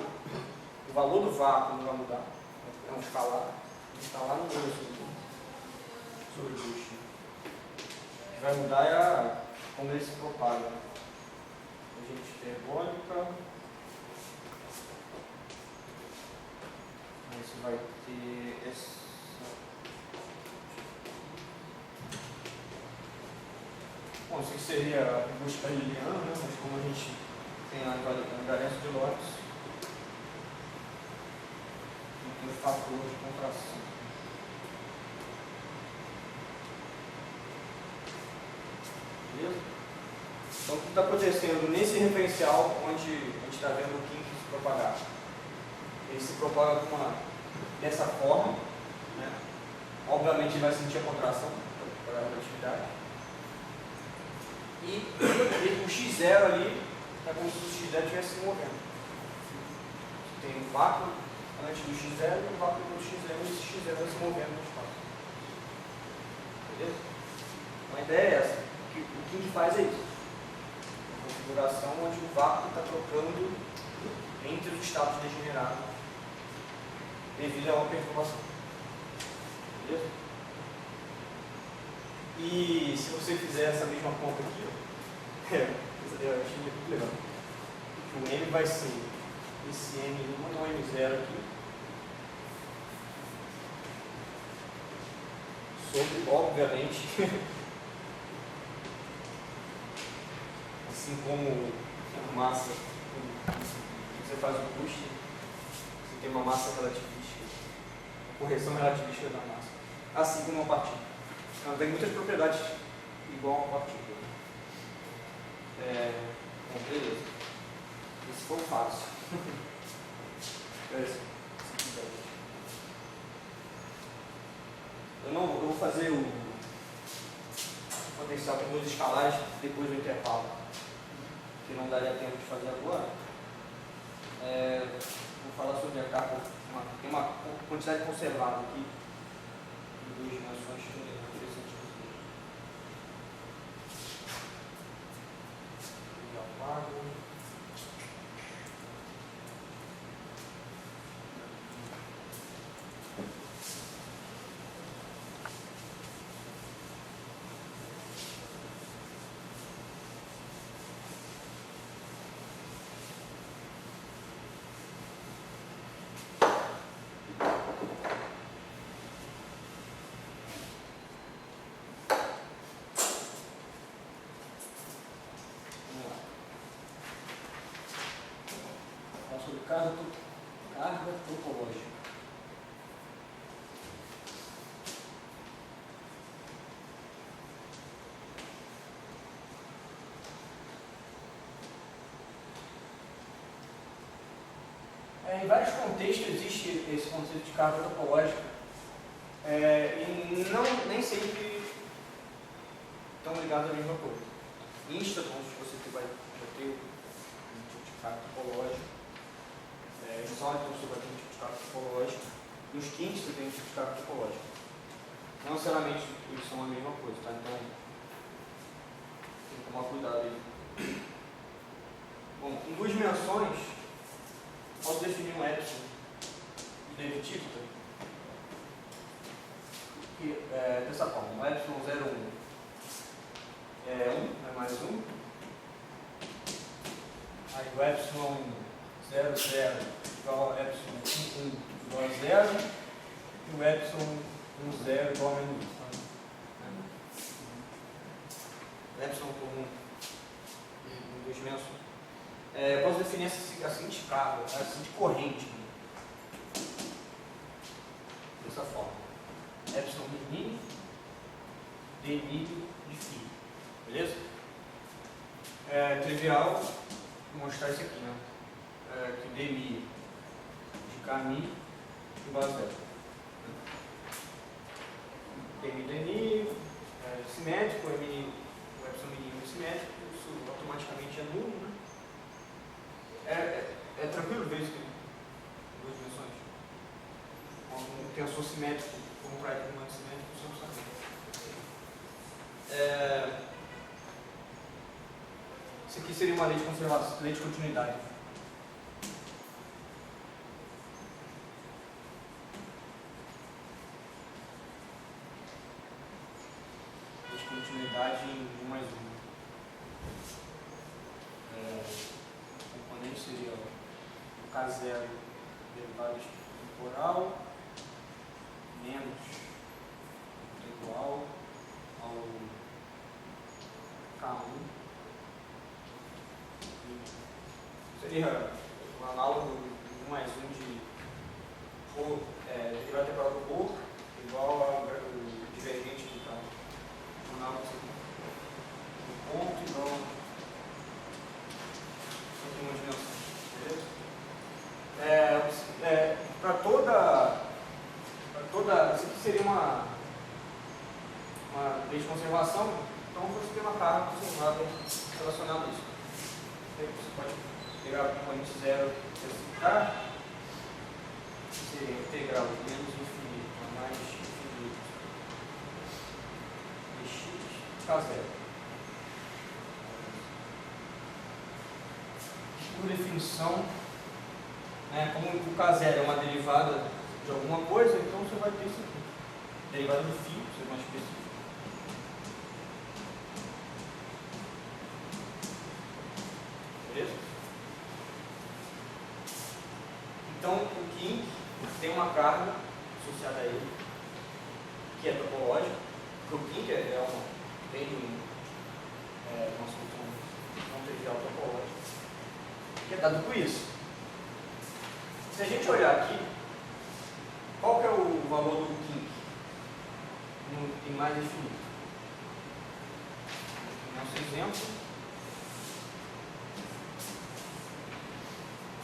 o valor do vácuo não vai mudar, é um escalar. Está lá no meio sobre o boost. O que vai mudar é como ele se propaga. Agente hiperbólica. Isso vai ter essa. Bom, isso aqui seria o boost cartesiano, né? Mas como a gente tem a invariância de Lorentz, não tem o fator de contração. Beleza? Então, o que está acontecendo nesse referencial, onde a gente está vendo o King se propagar? Ele se propaga dessa forma, né? Obviamente ele vai sentir a contração para a relatividade. E o x0 ali é como se o x0 estivesse se movendo. Tem um vácuo antes do x0 e um vácuo do x0, e esse x0 vai se movendo no espaço. Beleza? Uma ideia é essa. O que a gente faz é isso. Uma configuração onde o vácuo está trocando entre os estados degenerados devido a uma perturbação. Beleza? E se você fizer essa mesma conta aqui, eu achei muito legal. O M vai ser esse M1 no M0 aqui, sobre, obviamente, assim como a massa, você faz o boost, você tem uma massa relativística, correção relativística da massa, assim como uma partícula. Ela tem muitas propriedades igual a uma partícula. Bom, beleza. Esse foi o fácil. Eu vou fazer o potencial com dois escalares depois do intervalo, que não daria tempo de fazer agora. Vou falar sobre a carga. Tem uma quantidade conservada aqui de duas dimensões que é interessante. Sobre carga topológica. Em vários contextos existe esse conceito de carga topológica e nem sempre estão ligados à mesma coisa. Instâncias, você vai ter um tipo de carga topológica. Sólido, você vai ter um tipo de carga topológica. Nos kinks você tem um tipo de carga topológica. Não necessariamente eles são a mesma coisa, tá? Então, tem que tomar cuidado aí. Bom, em 2 dimensões, posso definir um epsilon derivativo, que é dessa forma, o epsilon 0, 1 é 1, é mais 1. Aí o epsilon 0, 0 igual a epsilon 1, 1 igual a 0. E o epsilon 1, 0 igual a menos 1. Epsilon por 1 em 2 dimensões. Posso definir a seguinte carga, a seguinte corrente. Dessa forma. Epsilon de μ, dμ de φ. Beleza? É trivial mostrar isso aqui, né? Que dμ de km igual a 0. dμ é simétrico, o epsilon mínimo é simétrico, isso automaticamente é nulo, né? É tranquilo ver isso aqui em 2 dimensões? Um tensor simétrico, como para ele não é simétrico, você não sabe. Isso aqui seria uma lei de conservação, lei de continuidade. Lei de continuidade em 1 mais 1. O componente seria o K0 derivado temporal menos igual ao K1. Seria um análogo de 1 mais 1 de derivado temporal do corpo igual ao divergente do K1. Um análogo do ponto igual a uma dimensão. Beleza? Para toda. Isso aqui seria uma lei de conservação, então você tem uma carga conservada relacionada a isso. Você pode pegar o componente 0 e especificar, seria integral de menos infinito a mais infinito de x K0. Por definição, como o K0 é uma derivada de alguma coisa, então você vai ter isso aqui. Derivada do φ, ser mais específico. Beleza? Então, o kink tem uma carga associada a ele, que é topológica, porque o kink tem uma solução não trivial topológica, que é dado por isso. Se a gente olhar aqui, qual que é o valor do kink em mais infinito? Nosso exemplo,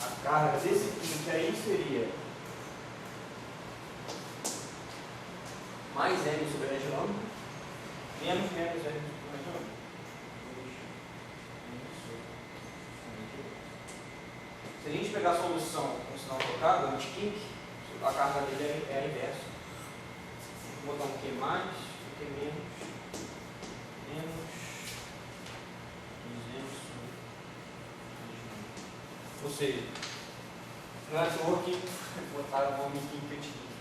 a carga desse kink aí seria mais m sobre n de lambda menos menos m sobre n de lambda. Se a gente pegar a solução com o sinal trocado, anti-kink, a carga dele é a inversa. Vou botar um Q mais, um Q menos, menos 200. Ou seja, não é à toa que botaram o nome kink e anti-kink.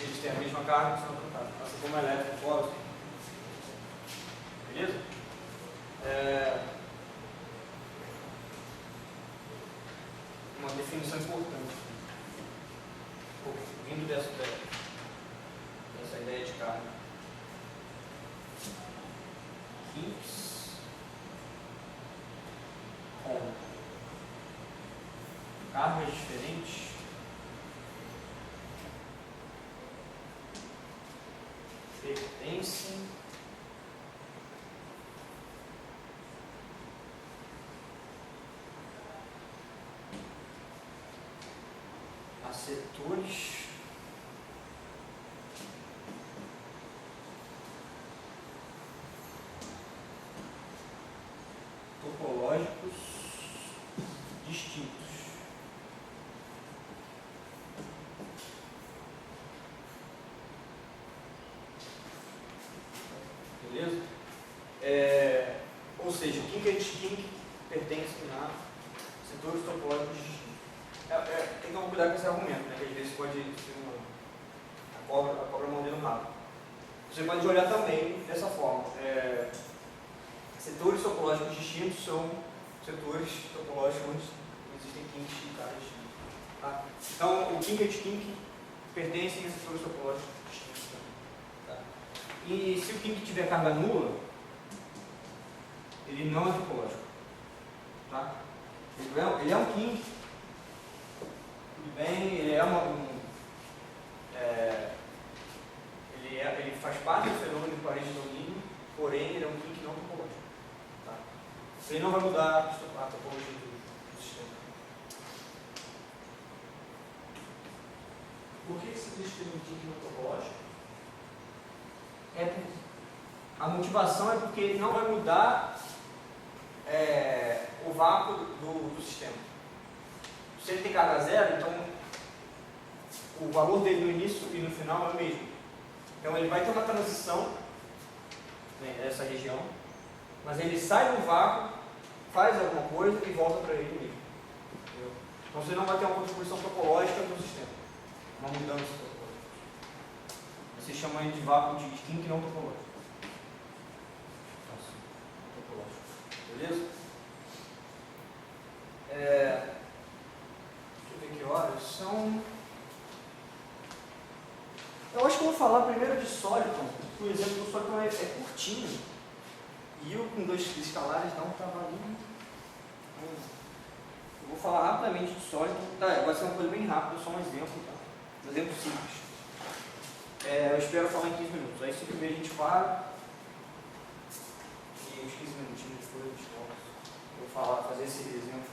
Eles têm a mesma carga com o sinal trocado. Assim como elétrico fora. Beleza? Uma definição importante. Vindo dessa ideia de carga. Kinks com cargas diferentes pertencem a setores topológicos distintos. kink pertencem a setores topológicos distintos. Tem que tomar cuidado com esse argumento, né? Que às vezes pode ser a cobra mordendo o rabo. Você pode olhar também dessa forma. Setores topológicos distintos são setores topológicos onde existem kinks de caras distintos. Tá? Então, o kink e o kink pertencem a setores topológicos distintos também. Tá? E se o kink tiver carga nula, ele não é topológico. Tá? Ele é um kink, tudo bem, ele ele faz parte do fenômeno de parede de domínio, porém ele é um kink não topológico. Tá? Ele não vai mudar a topologia do sistema. Por que se diz que tem um kink não topológico? A motivação é porque ele não vai mudar o vácuo do sistema. Se ele tem carga zero, então o valor dele no início e no final é o mesmo. Então ele vai ter uma transição nessa região, mas ele sai do vácuo, faz alguma coisa e volta para ele mesmo. Entendeu? Então você não vai ter uma contribuição topológica do sistema, uma mudança topológica. Você chama ele de vácuo de kink não topológico. Beleza? Deixa eu ver que horas são. Eu acho que eu vou falar primeiro de Soliton. O exemplo do Soliton é curtinho. E eu com 2 escalares dá um trabalhinho. Eu vou falar rapidamente de Soliton. Tá, vai ser uma coisa bem rápida, só um exemplo. Tá? Um exemplo simples. Eu espero falar em 15 minutos. Aí se primeiro a gente para. E uns 15 minutinhos depois a gente volta. Eu vou fazer esse exemplo.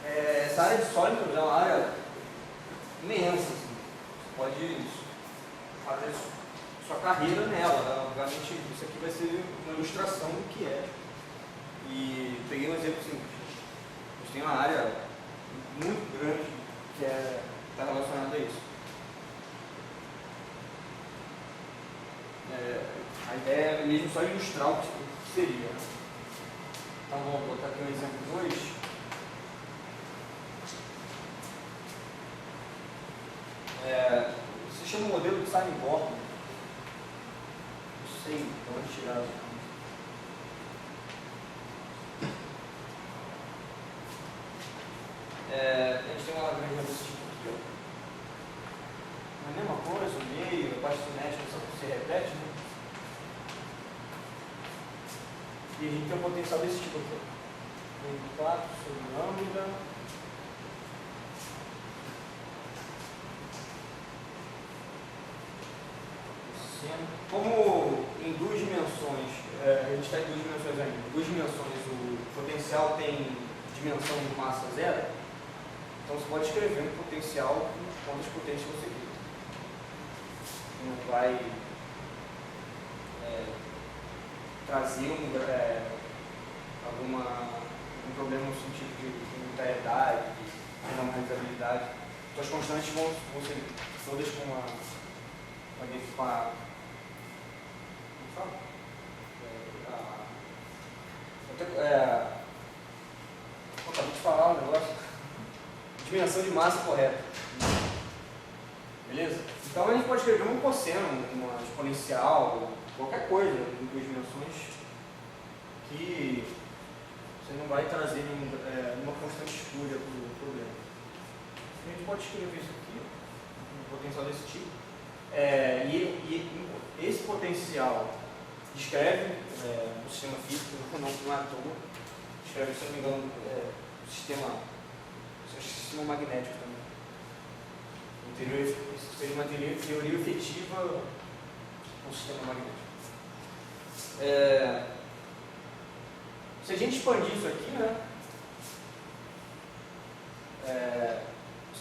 Essa área de sólidos é uma área imensa. Assim. Você pode fazer sua carreira nela. Obviamente, isso aqui vai ser uma ilustração do que é. E peguei um exemplo simples. A gente tem uma área muito grande que está relacionada a isso. A ideia é mesmo só ilustrar o que seria. Então vamos botar aqui um exemplo 2. Se chama o modelo de Simon-Gordon. Não sei de onde tirar isso. A gente tem uma lagrangiana desse tipo aqui. Ó. É a mesma coisa, o meio, a parte cinética só se repete, né? E a gente tem um potencial desse tipo aqui. 4 sobre lambda. Como em 2 dimensões, a gente está em 2 dimensões ainda, em 2 dimensões o potencial tem dimensão de massa zero, então você pode escrever um potencial com quantas potências você quer. Não vai trazer algum problema no sentido de unitariedade, de normalizabilidade. Então as constantes vão ser todas com acabei de falar um negócio. Dimensão de massa correta. Beleza? Então a gente pode escrever um cosseno, uma exponencial, qualquer coisa em 2 dimensões que você não vai trazer uma constante espúria para o problema. A gente pode escrever isso aqui, um potencial desse tipo. E esse potencial descreve o sistema físico, não é à toa, descreve, se não me engano, o sistema magnético também. Seria uma teoria efetiva do sistema magnético. Se a gente expandir isso aqui, né?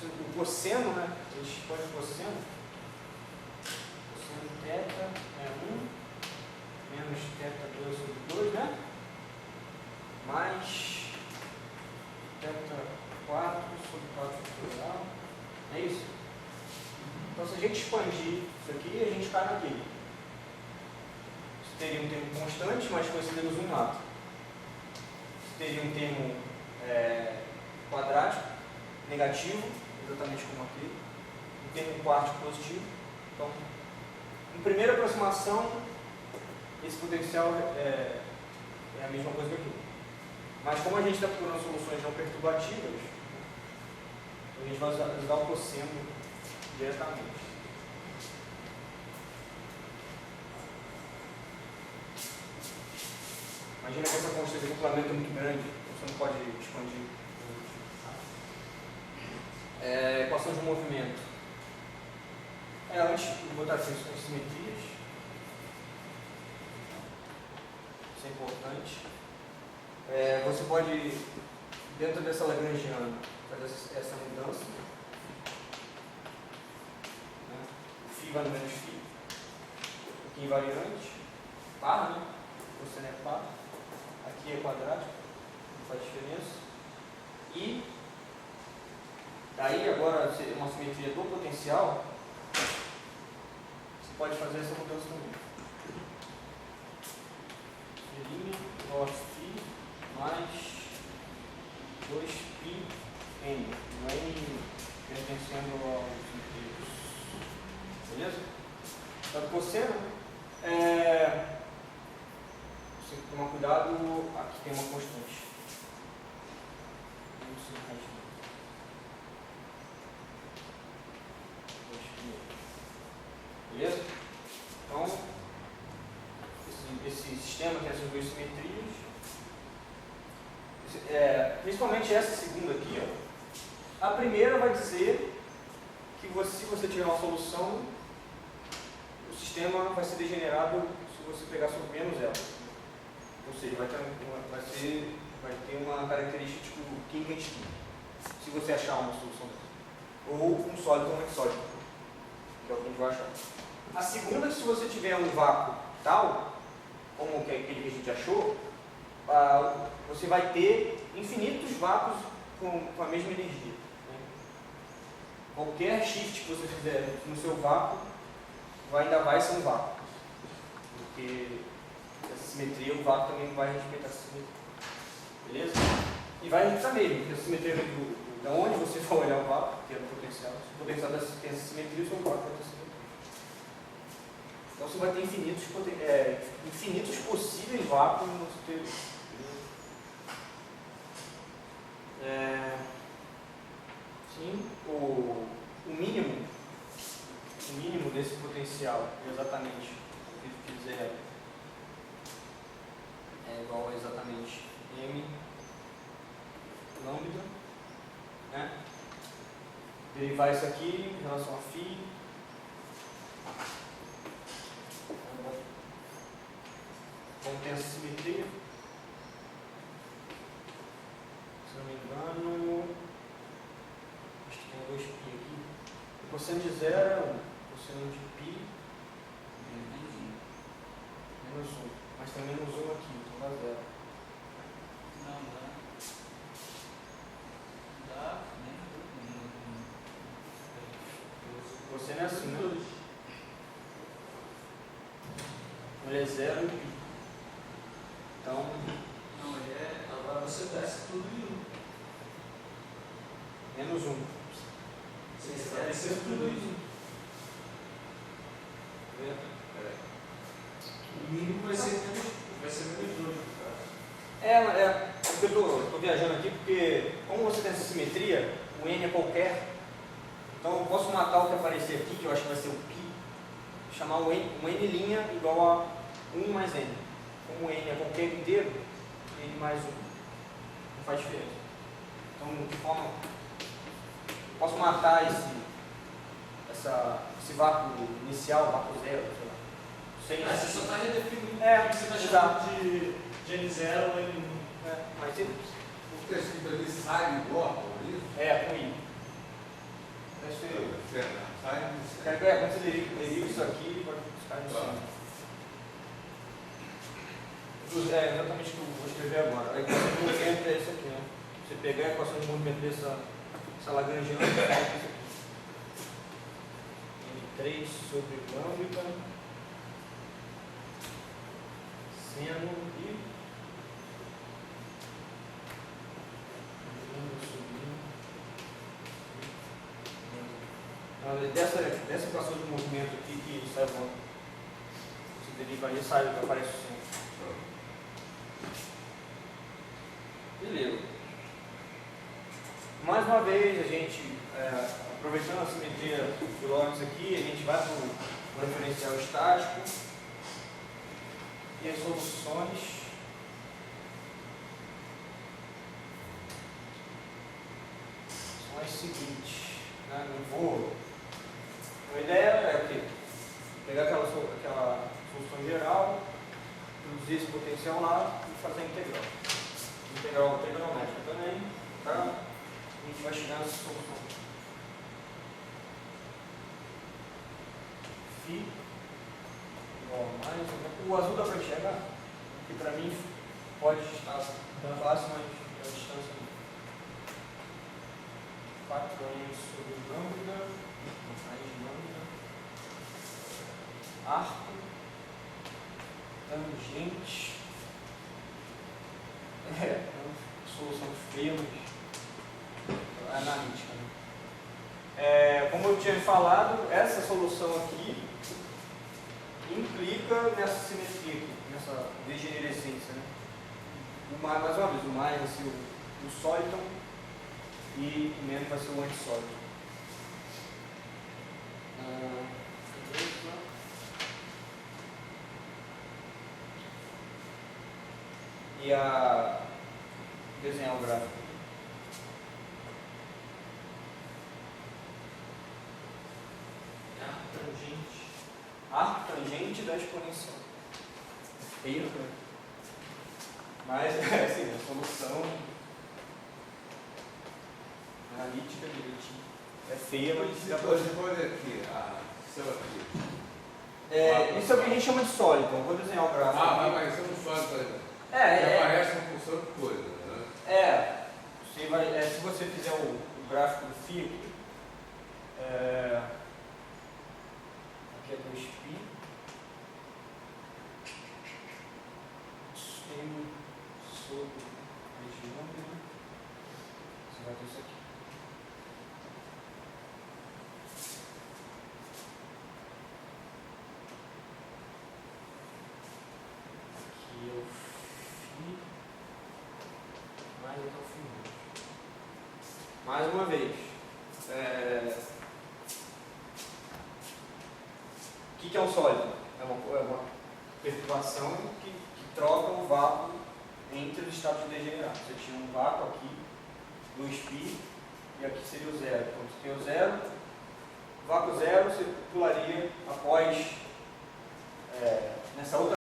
O cosseno, né? A gente expande o cosseno. Cosseno θ é 1 menos θ2 sobre 2, né? Mais θ 4 sobre 4 fatorial. É isso? Então, se a gente expandir isso aqui, a gente cai naquele. Isso teria um termo constante, mas consideramos um lado. Isso teria um termo quadrático, negativo, exatamente como aqui. Um termo quarto positivo. Então, em primeira aproximação, esse potencial é a mesma coisa que aqui. Mas como a gente está procurando soluções não perturbativas, a gente vai usar o cosseno diretamente. Imagina que essa constante de acoplamento é muito grande, você não pode expandir. Equação de movimento. Antes de botar assim, as simetrias. Isso é importante. Você pode, dentro dessa lagrangiana, fazer essa mudança. Φ vai no menos φ. Aqui invariante. Par, né? Você não é par. Aqui é quadrático. Não faz diferença. E daí agora uma simetria do potencial. Você pode fazer essa mudança também. Linha igual a φ mais 2πn. Não é n pertencendo aos inteiros. Beleza? Então, do cosseno, você tem que tomar cuidado, aqui tem uma constante. Beleza? Então, esse sistema tem essas duas simetrias. Principalmente essa segunda aqui, ó. A primeira vai dizer que se você tiver uma solução, o sistema vai ser degenerado se você pegar sobre menos ela. Ou seja, vai ter uma característica tipo Kinkensky, se você achar uma solução dessa. Ou um sólido ou um sólido, que é o que a gente vai achar. A segunda, se você tiver um vácuo tal, como aquele que a gente achou, você vai ter infinitos vácuos com a mesma energia. Né? Qualquer shift que você fizer no seu vácuo ainda vai ser um vácuo. Porque essa simetria, o vácuo também vai respeitar essa simetria. Beleza? E vai respeitar mesmo, porque a simetria da onde você for olhar o vácuo, que é o potencial. Se o potencial tem essa simetria, o seu vácuo vai ter simetria. Então você vai ter infinitos possíveis vácuos no seu teor. Sim, o mínimo desse potencial é exatamente o que eu fizer é igual a exatamente m lambda, né? Derivar isso aqui em relação a φ. Vamos ter essa simetria. Se não me engano, acho que tem 2π aqui. O cosseno de 0 é 1. O cosseno de π menos 1. Mas tem menos 1 aqui, então dá 0. Não dá. Dá nem. O cosseno é assim, né? Ele é 0 e π. Então, não, agora você desce tudo em 1. menos 1. Você vai descer tudo em 1. O mínimo vai ser menos 2. Eu estou viajando aqui porque, como você tem essa simetria, o n é qualquer. Então, eu posso matar o que aparecer aqui, que eu acho que vai ser o π, chamar um n' igual a 1 mais n. Como o n é qualquer inteiro, n mais 1. Não faz diferença. Então, de que forma posso matar esse vácuo inicial, vácuo zero, sei lá. Você só está redefinindo o que você está chamando de N0 ou N1. Mas o que está escrito ali, sai do bloco, é isso? com I. Sai Quando você deriva isso aqui, vai ficar no centro. Exatamente o que eu vou escrever agora. A equação de movimento é isso aqui, né? Você pegar a equação de movimento dessa lagrangiana, N3 sobre lambda, seno e dessa equação de movimento aqui que sai bom. Você deriva aí, sai, aparece o seno. Beleza. Mais uma vez, a gente, aproveitando a simetria do Lorentz aqui, a gente vai para o referencial estático e as soluções. São as seguintes. Né? Não vou. A ideia é o quê? Pegar aquela solução geral, produzir esse potencial lá e fazer a integral. Integral trigonométrica também, tá? A gente vai chegar nessa solução. Φ igual a mais. O azul dá para enxergar? Que para mim pode estar fácil, mas a distância não. 4n sobre lambda, raiz de lambda, arco, tangente. Solução feia, mas analítica. Né? Como eu tinha falado, essa solução aqui implica nessa simetria aqui, nessa degenerescência. Né? Mais uma vez, o mais vai ser o sólido e o menos vai ser o antissólido. E desenhar o gráfico. Arco tangente da exponencial. Feio, né? Mas assim, a solução analítica direitinho. É feia, mas depois aqui, céu aqui. Isso é o que a gente chama de sólido. Eu vou desenhar o gráfico. Mas isso é um sólido, por exemplo. Aparece uma função de coisa, né? Se você fizer o gráfico do FIO, aqui é 2π, seno sobre região, você vai ter isso aqui. Aqui é o φ, mais até o final. Mais uma vez, o que é um sólido? É uma perturbação que troca o vácuo entre os estados degenerados. Você tinha um vácuo aqui, 2π, e aqui seria o zero. Então você tem o zero, vácuo zero, você pularia após, nessa outra